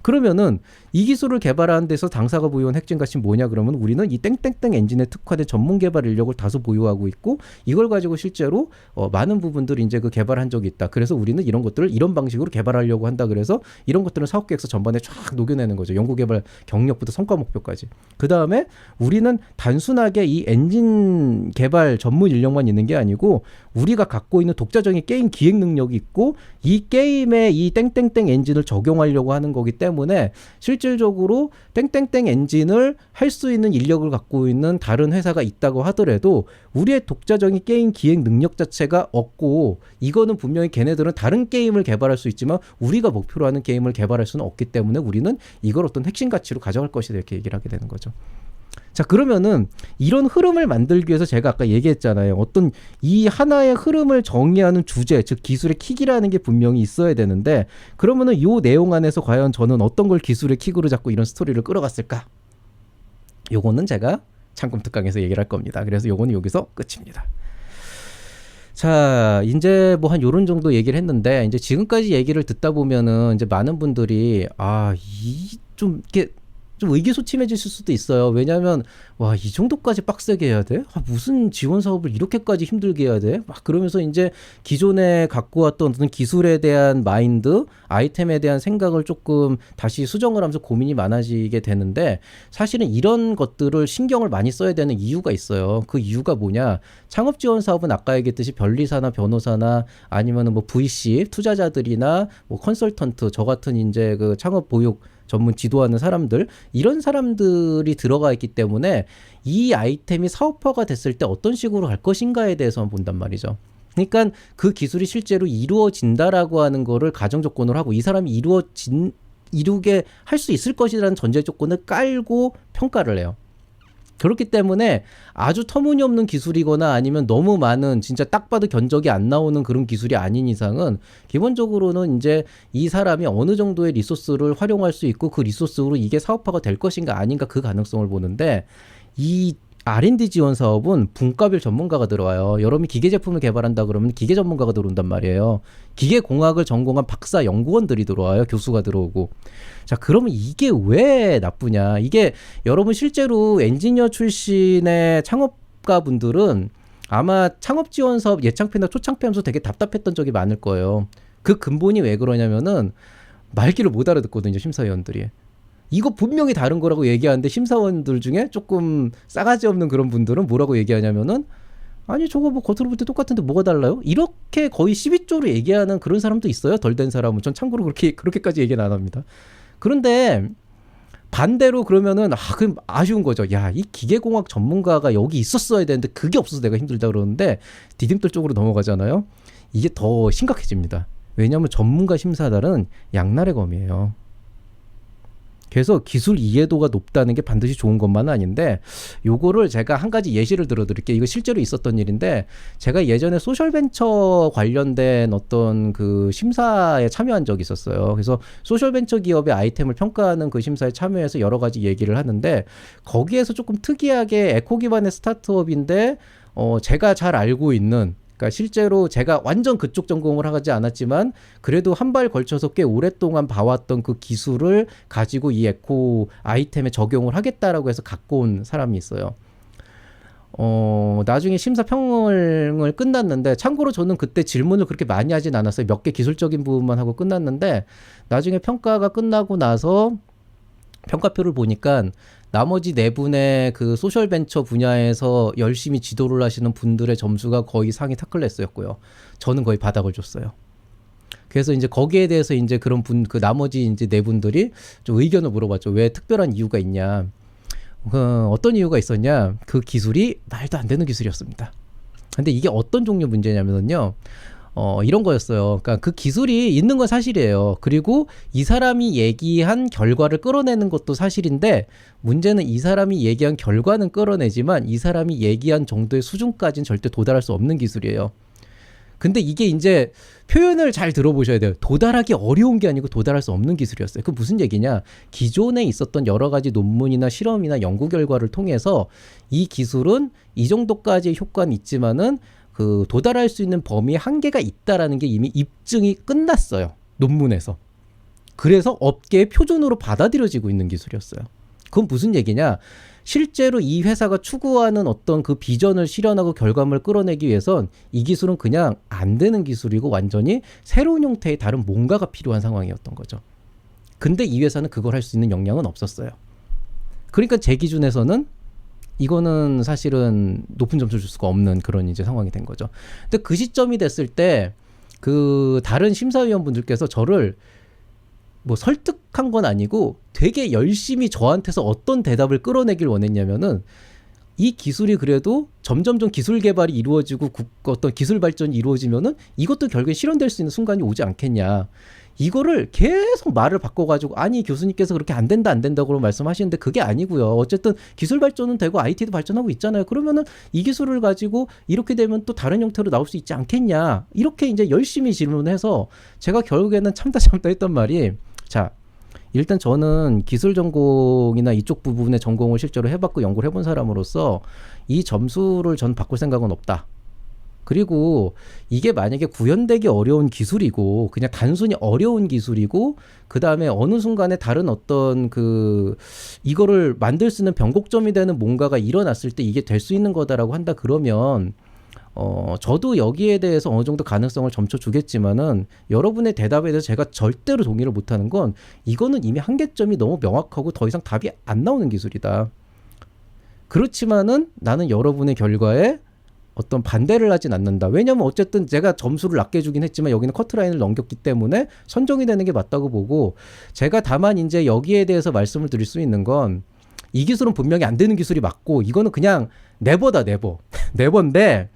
그러면은 이 기술을 개발하는 데서 당사가 보유한 핵심 가치는 뭐냐 그러면 우리는 이 땡땡땡 엔진에 특화된 전문 개발 인력을 다수 보유하고 있고 이걸 가지고 실제로 많은 부분들을 이제 그 개발한 적이 있다. 그래서 우리는 이런 것들을 이런 방식으로 개발하려고 한다. 그래서 이런 것들은 사업계획서 전반에 쫙 녹여내는 거죠. 연구개발 경력부터 성과 목표까지. 그 다음에 우리는 단순하게 이 엔진 개발 전문 인력만 있는 게 아니고 우리가 갖고 있는 독자적인 게임 기획 능력이 있고 이 게임에 이 땡땡땡 엔진을 적용하려고 하는 거기 때문에 실질적으로 땡땡땡 엔진을 할 수 있는 인력을 갖고 있는 다른 회사가 있다고 하더라도 우리의 독자적인 게임 기획 능력 자체가 없고 이거는 분명히 걔네들은 다른 게임을 개발할 수 있지만 우리가 목표로 하는 게임을 개발할 수는 없기 때문에 우리는 이걸 어떤 핵심 가치로 가져갈 것이다 이렇게 얘기를 하게 되는 거죠. 자, 그러면은 이런 흐름을 만들기 위해서 제가 아까 얘기했잖아요. 어떤 이 하나의 흐름을 정의하는 주제, 즉 기술의 킥이라는 게 분명히 있어야 되는데 그러면은 이 내용 안에서 과연 저는 어떤 걸 기술의 킥으로 잡고 이런 스토리를 끌어갔을까? 요거는 제가 창금 특강에서 얘기를 할 겁니다. 그래서 요거는 여기서 끝입니다. 자, 이제 뭐 한 요런 정도 얘기를 했는데 이제 지금까지 얘기를 듣다 보면은 이제 많은 분들이 좀 이렇게 좀 의기소침해지실 수도 있어요. 왜냐하면 이 정도까지 빡세게 해야 돼? 무슨 지원 사업을 이렇게까지 힘들게 해야 돼? 막 그러면서 이제 기존에 갖고 왔던 어떤 기술에 대한 마인드, 아이템에 대한 생각을 조금 다시 수정을 하면서 고민이 많아지게 되는데 사실은 이런 것들을 신경을 많이 써야 되는 이유가 있어요. 그 이유가 뭐냐? 창업 지원 사업은 아까 얘기했듯이 변리사나 변호사나 아니면은 뭐 VC 투자자들이나 뭐 컨설턴트 저 같은 이제 그 창업 보육 전문 지도하는 사람들 이런 사람들이 들어가 있기 때문에 이 아이템이 사업화가 됐을 때 어떤 식으로 갈 것인가에 대해서만 본단 말이죠. 그러니까 그 기술이 실제로 이루어진다라고 하는 거를 가정 조건으로 하고 이 사람이 이루게 할 수 있을 것이라는 전제 조건을 깔고 평가를 해요. 그렇기 때문에 아주 터무니없는 기술이거나 아니면 너무 많은 진짜 딱 봐도 견적이 안 나오는 그런 기술이 아닌 이상은 기본적으로는 이제 이 사람이 어느 정도의 리소스를 활용할 수 있고 그 리소스로 이게 사업화가 될 것인가 아닌가 그 가능성을 보는데 이 R&D 지원 사업은 분과별 전문가가 들어와요. 여러분이 기계 제품을 개발한다 그러면 기계 전문가가 들어온단 말이에요. 기계공학을 전공한 박사 연구원들이 들어와요. 교수가 들어오고. 자, 그러면 이게 왜 나쁘냐? 이게 여러분 실제로 엔지니어 출신의 창업가 분들은 아마 창업 지원 사업 예창피나 초창피 하면서 되게 답답했던 적이 많을 거예요. 그 근본이 왜 그러냐면은 말귀를 못 알아듣거든요, 심사위원들이. 이거 분명히 다른 거라고 얘기하는데 심사원들 중에 조금 싸가지 없는 그런 분들은 뭐라고 얘기하냐면은 아니 저거 뭐 겉으로 볼 때 똑같은데 뭐가 달라요? 이렇게 거의 12조로 얘기하는 그런 사람도 있어요. 덜 된 사람은. 전 참고로 그렇게까지 얘기는 안 합니다. 그런데 반대로 그러면은 그럼 아쉬운 거죠. 야, 이 기계공학 전문가가 여기 있었어야 되는데 그게 없어서 내가 힘들다 그러는데 디딤돌 쪽으로 넘어가잖아요. 이게 더 심각해집니다. 왜냐하면 전문가 심사단은 양날의 검이에요. 그래서 기술 이해도가 높다는 게 반드시 좋은 것만은 아닌데 요거를 제가 한 가지 예시를 들어드릴게요. 이거 실제로 있었던 일인데 제가 예전에 소셜벤처 관련된 어떤 그 심사에 참여한 적이 있었어요. 그래서 소셜벤처 기업의 아이템을 평가하는 그 심사에 참여해서 여러 가지 얘기를 하는데 거기에서 조금 특이하게 에코 기반의 스타트업인데 제가 잘 알고 있는 그러니까 실제로 제가 완전 그쪽 전공을 하지 않았지만 그래도 한 발 걸쳐서 꽤 오랫동안 봐왔던 그 기술을 가지고 이 에코 아이템에 적용을 하겠다라고 해서 갖고 온 사람이 있어요. 나중에 심사 평을 끝났는데 참고로 저는 그때 질문을 그렇게 많이 하진 않았어요. 몇 개 기술적인 부분만 하고 끝났는데 나중에 평가가 끝나고 나서 평가표를 보니까 나머지 네 분의 그 소셜벤처 분야에서 열심히 지도를 하시는 분들의 점수가 거의 상위 탑클래스였고요. 저는 거의 바닥을 줬어요. 그래서 이제 거기에 대해서 이제 그런 그 나머지 이제 네 분들이 좀 의견을 물어봤죠. 왜 특별한 이유가 있냐? 어떤 이유가 있었냐? 그 기술이 말도 안 되는 기술이었습니다. 근데 이게 어떤 종류 문제냐면요. 이런 거였어요. 그러니까 그 기술이 있는 건 사실이에요. 그리고 이 사람이 얘기한 결과를 끌어내는 것도 사실인데 문제는 이 사람이 얘기한 결과는 끌어내지만 이 사람이 얘기한 정도의 수준까지는 절대 도달할 수 없는 기술이에요. 근데 이게 이제 표현을 잘 들어보셔야 돼요. 도달하기 어려운 게 아니고 도달할 수 없는 기술이었어요. 그 무슨 얘기냐? 기존에 있었던 여러 가지 논문이나 실험이나 연구 결과를 통해서 이 기술은 이 정도까지의 효과는 있지만은 그 도달할 수 있는 범위의 한계가 있다라는 게 이미 입증이 끝났어요. 논문에서. 그래서 업계의 표준으로 받아들여지고 있는 기술이었어요. 그건 무슨 얘기냐? 실제로 이 회사가 추구하는 어떤 그 비전을 실현하고 결과물을 끌어내기 위해선 이 기술은 그냥 안 되는 기술이고 완전히 새로운 형태의 다른 뭔가가 필요한 상황이었던 거죠. 근데 이 회사는 그걸 할 수 있는 역량은 없었어요. 그러니까 제 기준에서는 이거는 사실은 높은 점수를 줄 수가 없는 그런 이제 상황이 된 거죠. 근데 그 시점이 됐을 때 그 다른 심사위원분들께서 저를 뭐 설득한 건 아니고 되게 열심히 저한테서 어떤 대답을 끌어내길 원했냐면은 이 기술이 그래도 점점점 기술 개발이 이루어지고 어떤 기술 발전이 이루어지면은 이것도 결국에 실현될 수 있는 순간이 오지 않겠냐. 이거를 계속 말을 바꿔가지고 아니 교수님께서 그렇게 안 된다고 말씀하시는데 그게 아니고요. 어쨌든 기술 발전은 되고 IT도 발전하고 있잖아요. 그러면은 이 기술을 가지고 이렇게 되면 또 다른 형태로 나올 수 있지 않겠냐. 이렇게 이제 열심히 질문해서 제가 결국에는 참다 했던 말이 자 일단 저는 기술 전공이나 이쪽 부분의 전공을 실제로 해봤고 연구를 해본 사람으로서 이 점수를 전 바꿀 생각은 없다. 그리고 이게 만약에 구현되기 어려운 기술이고 그냥 단순히 어려운 기술이고 그 다음에 어느 순간에 다른 어떤 그 이거를 만들 수 있는 변곡점이 되는 뭔가가 일어났을 때 이게 될 수 있는 거다라고 한다 그러면 저도 여기에 대해서 어느 정도 가능성을 점쳐 주겠지만은 여러분의 대답에 대해서 제가 절대로 동의를 못하는 건 이거는 이미 한계점이 너무 명확하고 더 이상 답이 안 나오는 기술이다. 그렇지만은 나는 여러분의 결과에 어떤 반대를 하진 않는다. 왜냐면 어쨌든 제가 점수를 낮게 주긴 했지만 여기는 커트라인을 넘겼기 때문에 선정이 되는 게 맞다고 보고 제가 다만 이제 여기에 대해서 말씀을 드릴 수 있는 건 이 기술은 분명히 안 되는 기술이 맞고 이거는 그냥 네버다 네버. 네버인데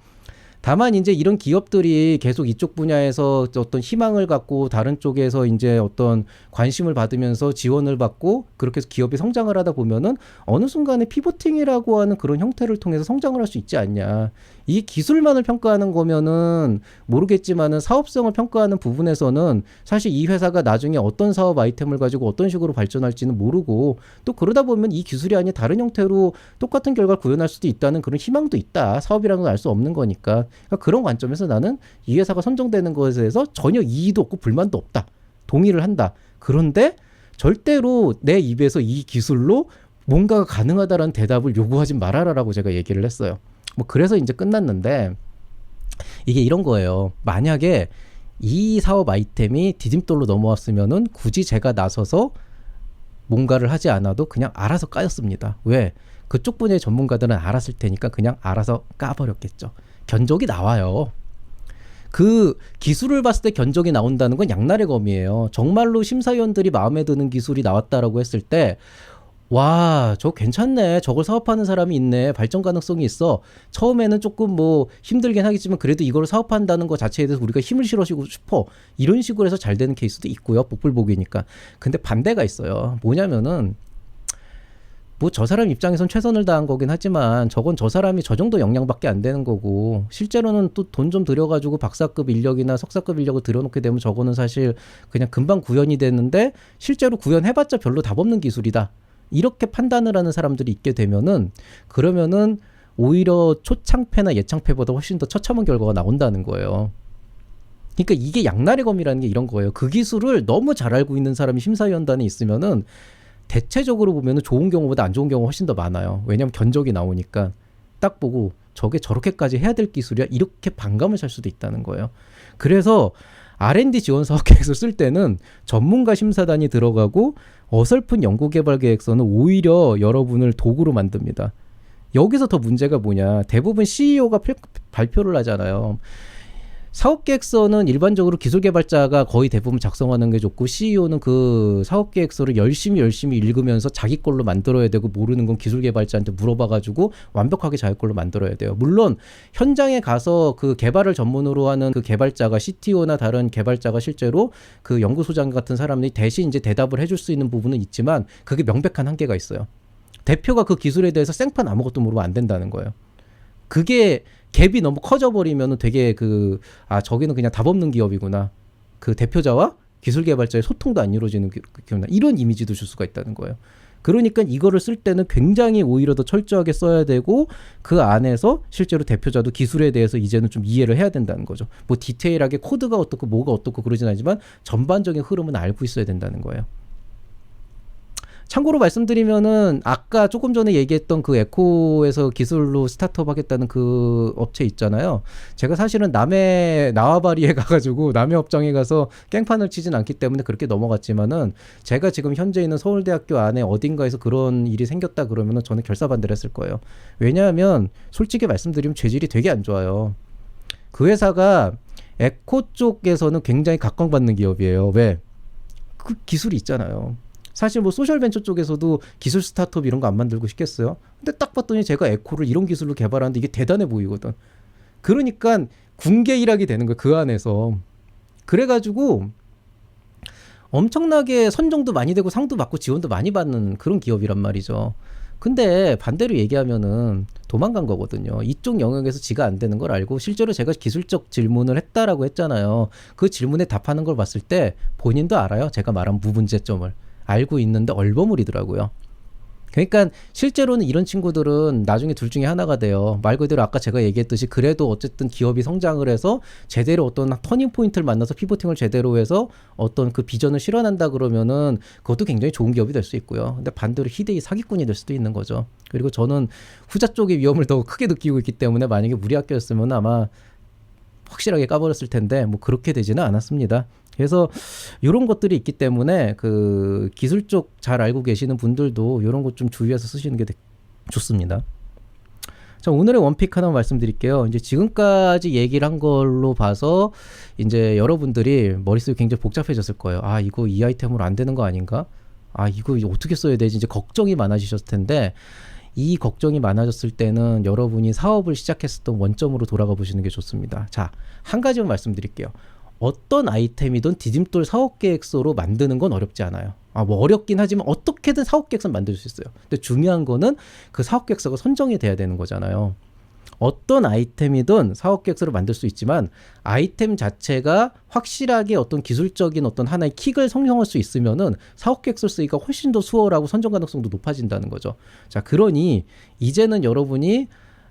다만 이제 이런 기업들이 계속 이쪽 분야에서 어떤 희망을 갖고 다른 쪽에서 이제 어떤 관심을 받으면서 지원을 받고 그렇게 해서 기업이 성장을 하다 보면은 어느 순간에 피보팅이라고 하는 그런 형태를 통해서 성장을 할 수 있지 않냐. 이 기술만을 평가하는 거면은 모르겠지만은 사업성을 평가하는 부분에서는 사실 이 회사가 나중에 어떤 사업 아이템을 가지고 어떤 식으로 발전할지는 모르고 또 그러다 보면 이 기술이 아닌 다른 형태로 똑같은 결과를 구현할 수도 있다는 그런 희망도 있다. 사업이라는 건 알 수 없는 거니까. 그러니까 그런 관점에서 나는 이 회사가 선정되는 것에 대해서 전혀 이의도 없고 불만도 없다. 동의를 한다. 그런데 절대로 내 입에서 이 기술로 뭔가가 가능하다라는 대답을 요구하지 말아라라고 제가 얘기를 했어요. 뭐 그래서 이제 끝났는데 이게 이런 거예요. 만약에 이 사업 아이템이 디딤돌로 넘어왔으면은 굳이 제가 나서서 뭔가를 하지 않아도 그냥 알아서 까였습니다. 왜? 그쪽 분야의 전문가들은 알았을 테니까 그냥 알아서 까버렸겠죠. 견적이 나와요. 그 기술을 봤을 때 견적이 나온다는 건 양날의 검이에요. 정말로 심사위원들이 마음에 드는 기술이 나왔다라고 했을 때 와, 저거 괜찮네. 저걸 사업하는 사람이 있네. 발전 가능성이 있어. 처음에는 조금 뭐 힘들긴 하겠지만 그래도 이걸 사업한다는 것 자체에 대해서 우리가 힘을 실어주고 싶어. 이런 식으로 해서 잘 되는 케이스도 있고요. 복불복이니까. 근데 반대가 있어요. 뭐냐면은 뭐 저 사람 입장에선 최선을 다한 거긴 하지만 저건 저 사람이 저 정도 역량밖에 안 되는 거고 실제로는 또 돈 좀 들여가지고 박사급 인력이나 석사급 인력을 들여놓게 되면 저거는 사실 그냥 금방 구현이 되는데 실제로 구현해봤자 별로 답 없는 기술이다. 이렇게 판단을 하는 사람들이 있게 되면은 그러면은 오히려 초창패나 예창패보다 훨씬 더 처참한 결과가 나온다는 거예요. 그러니까 이게 양날의 검이라는 게 이런 거예요. 그 기술을 너무 잘 알고 있는 사람이 심사위원단에 있으면은 대체적으로 보면은 좋은 경우보다 안 좋은 경우가 훨씬 더 많아요. 왜냐하면 견적이 나오니까 딱 보고 저게 저렇게까지 해야 될 기술이야 이렇게 반감을 살 수도 있다는 거예요. 그래서 R&D 지원 사업 계획서 쓸 때는 전문가 심사단이 들어가고 어설픈 연구개발 계획서는 오히려 여러분을 도구로 만듭니다. 여기서 더 문제가 뭐냐. 대부분 CEO가 발표를 하잖아요. 사업계획서는 일반적으로 기술개발자가 거의 대부분 작성하는 게 좋고 CEO는 그 사업계획서를 열심히 읽으면서 자기 걸로 만들어야 되고 모르는 건 기술개발자한테 물어봐가지고 완벽하게 자기 걸로 만들어야 돼요. 물론 현장에 가서 그 개발을 전문으로 하는 그 개발자가 CTO나 다른 개발자가 실제로 그 연구소장 같은 사람들이 대신 이제 대답을 해줄 수 있는 부분은 있지만 그게 명백한 한계가 있어요. 대표가 그 기술에 대해서 생판 아무것도 모르면 안 된다는 거예요. 그게 갭이 너무 커져버리면 되게 저기는 그냥 답 없는 기업이구나. 그 대표자와 기술 개발자의 소통도 안 이루어지는 기업이구나. 이런 이미지도 줄 수가 있다는 거예요. 그러니까 이거를 쓸 때는 굉장히 오히려 더 철저하게 써야 되고 그 안에서 실제로 대표자도 기술에 대해서 이제는 좀 이해를 해야 된다는 거죠. 뭐 디테일하게 코드가 어떻고 뭐가 어떻고 그러진 않지만 전반적인 흐름은 알고 있어야 된다는 거예요. 참고로 말씀드리면은 아까 조금 전에 얘기했던 그 에코에서 기술로 스타트업 하겠다는 그 업체 있잖아요. 제가 사실은 남해 나와바리에 가가지고 남해 업장에 가서 깽판을 치진 않기 때문에 그렇게 넘어갔지만은 제가 지금 현재 있는 서울대학교 안에 어딘가에서 그런 일이 생겼다 그러면은 저는 결사반대를 했을 거예요. 왜냐하면 솔직히 말씀드리면 죄질이 되게 안 좋아요. 그 회사가 에코 쪽에서는 굉장히 각광받는 기업이에요. 왜? 그 기술이 있잖아요. 사실 뭐 소셜벤처 쪽에서도 기술 스타트업 이런 거 안 만들고 싶겠어요? 근데 딱 봤더니 제가 에코를 이런 기술로 개발하는데 이게 대단해 보이거든. 그러니까 군계 일학이 되는 거예요. 그 안에서. 그래가지고 엄청나게 선정도 많이 되고 상도 받고 지원도 많이 받는 그런 기업이란 말이죠. 근데 반대로 얘기하면은 도망간 거거든요. 이쪽 영역에서 지가 안 되는 걸 알고 실제로 제가 기술적 질문을 했다라고 했잖아요. 그 질문에 답하는 걸 봤을 때 본인도 알아요. 제가 말한 무문제점을. 알고 있는데 얼버무리더라고요. 그러니까 실제로는 이런 친구들은 나중에 둘 중에 하나가 돼요. 말 그대로 아까 제가 얘기했듯이 그래도 어쨌든 기업이 성장을 해서 제대로 어떤 터닝 포인트를 만나서 피보팅을 제대로 해서 어떤 그 비전을 실현한다 그러면은 그것도 굉장히 좋은 기업이 될 수 있고요. 근데 반대로 희대의 사기꾼이 될 수도 있는 거죠. 그리고 저는 후자 쪽의 위험을 더 크게 느끼고 있기 때문에 만약에 우리 학교였으면 아마 확실하게 까버렸을 텐데 뭐 그렇게 되지는 않았습니다. 그래서 이런 것들이 있기 때문에 그 기술 쪽 잘 알고 계시는 분들도 이런 것 좀 주의해서 쓰시는 게 좋습니다. 자, 오늘의 원픽 하나 말씀드릴게요. 이제 지금까지 얘기를 한 걸로 봐서 이제 여러분들이 머릿속이 굉장히 복잡해졌을 거예요. 아, 이거 이 아이템으로 안 되는 거 아닌가? 아, 이거 어떻게 써야 되지? 이제 걱정이 많아지셨을 텐데 이 걱정이 많아졌을 때는 여러분이 사업을 시작했었던 원점으로 돌아가 보시는 게 좋습니다. 자, 한 가지만 말씀드릴게요. 어떤 아이템이든 디딤돌 사업계획서로 만드는 건 어렵지 않아요. 뭐 어렵긴 하지만 어떻게든 사업계획서는 만들 수 있어요. 근데 중요한 거는 그 사업계획서가 선정이 돼야 되는 거잖아요. 어떤 아이템이든 사업계획서를 만들 수 있지만 아이템 자체가 확실하게 어떤 기술적인 어떤 하나의 킥을 성형할 수 있으면은 사업계획서 쓰기가 훨씬 더 수월하고 선정 가능성도 높아진다는 거죠. 자, 그러니 이제는 여러분이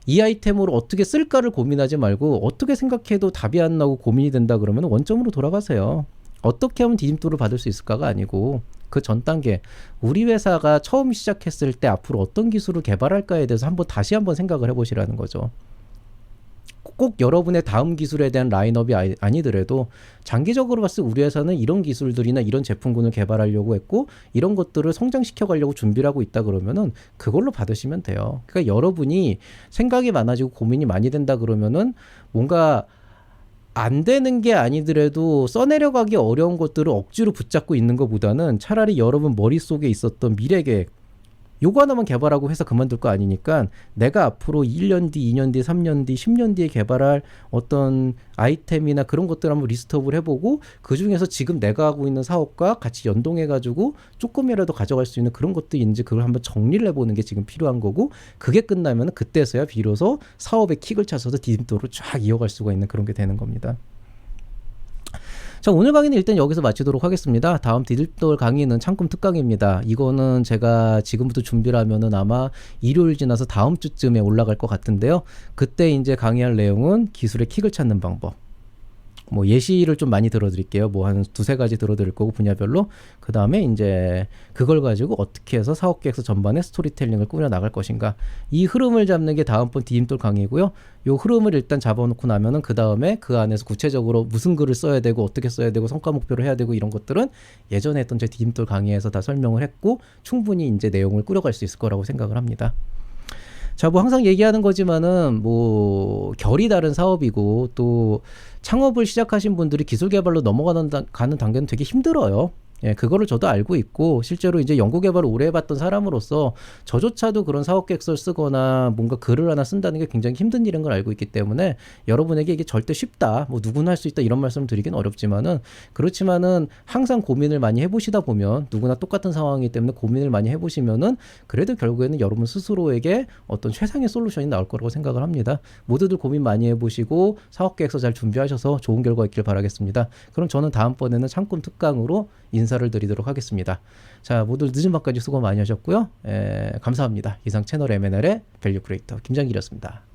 이 아이템으로 어떻게 쓸까를 고민하지 말고 어떻게 생각해도 답이 안 나오고 고민이 된다 그러면 원점으로 돌아가세요. 어떻게 하면 디딤돌을 받을 수 있을까가 아니고 그 전 단계, 우리 회사가 처음 시작했을 때 앞으로 어떤 기술을 개발할까에 대해서 다시 한번 생각을 해보시라는 거죠. 꼭 여러분의 다음 기술에 대한 라인업이 아니더라도 장기적으로 봤을 때 우리 회사는 이런 기술들이나 이런 제품군을 개발하려고 했고 이런 것들을 성장시켜 가려고 준비를 하고 있다 그러면은 그걸로 받으시면 돼요. 그러니까 여러분이 생각이 많아지고 고민이 많이 된다 그러면은 뭔가 안 되는 게 아니더라도 써내려가기 어려운 것들을 억지로 붙잡고 있는 것보다는 차라리 여러분 머릿속에 있었던 미래 계획 요거 하나만 개발하고 회사 그만둘 거 아니니까 내가 앞으로 1년 뒤, 2년 뒤, 3년 뒤, 10년 뒤에 개발할 어떤 아이템이나 그런 것들 한번 리스트업을 해보고 그중에서 지금 내가 하고 있는 사업과 같이 연동해가지고 조금이라도 가져갈 수 있는 그런 것들인지 그걸 한번 정리를 해보는 게 지금 필요한 거고 그게 끝나면 그때서야 비로소 사업의 킥을 찾아서 디딤돌을 쫙 이어갈 수가 있는 그런 게 되는 겁니다. 자, 오늘 강의는 일단 여기서 마치도록 하겠습니다. 다음 디딤돌 강의는 창꿈 특강입니다. 이거는 제가 지금부터 준비를 하면은 아마 일요일 지나서 다음 주쯤에 올라갈 것 같은데요. 그때 이제 강의할 내용은 기술의 킥을 찾는 방법. 뭐 예시를 좀 많이 들어드릴게요. 뭐 한 두세 가지 들어드릴 거고 분야별로. 그 다음에 이제 그걸 가지고 어떻게 해서 사업계획서 전반에 스토리텔링을 꾸려 나갈 것인가. 이 흐름을 잡는 게 다음번 디딤돌 강의고요. 요 흐름을 일단 잡아놓고 나면은 그 다음에 그 안에서 구체적으로 무슨 글을 써야 되고 어떻게 써야 되고 성과 목표를 해야 되고 이런 것들은 예전에 했던 제 디딤돌 강의에서 다 설명을 했고 충분히 이제 내용을 꾸려갈 수 있을 거라고 생각을 합니다. 자, 뭐 항상 얘기하는 거지만은 뭐 결이 다른 사업이고 또 창업을 시작하신 분들이 기술 개발로 넘어가는 단계는 되게 힘들어요. 예, 그거를 저도 알고 있고 실제로 이제 연구 개발을 오래 해봤던 사람으로서 저조차도 그런 사업 계획서를 쓰거나 뭔가 글을 하나 쓴다는 게 굉장히 힘든 일인 걸 알고 있기 때문에 여러분에게 이게 절대 쉽다, 뭐 누구나 할 수 있다 이런 말씀을 드리긴 어렵지만은 그렇지만은 항상 고민을 많이 해보시다 보면 누구나 똑같은 상황이기 때문에 고민을 많이 해보시면은 그래도 결국에는 여러분 스스로에게 어떤 최상의 솔루션이 나올 거라고 생각을 합니다. 모두들 고민 많이 해보시고 사업 계획서 잘 준비하셔서 좋은 결과 있길 바라겠습니다. 그럼 저는 다음번에는 창꿈 특강으로 인사를 드리도록 하겠습니다. 자, 모두 늦은 밤까지 수고 많이 하셨고요. 감사합니다. 이상 채널 M&L의 밸류 크리에이터 김장길이었습니다.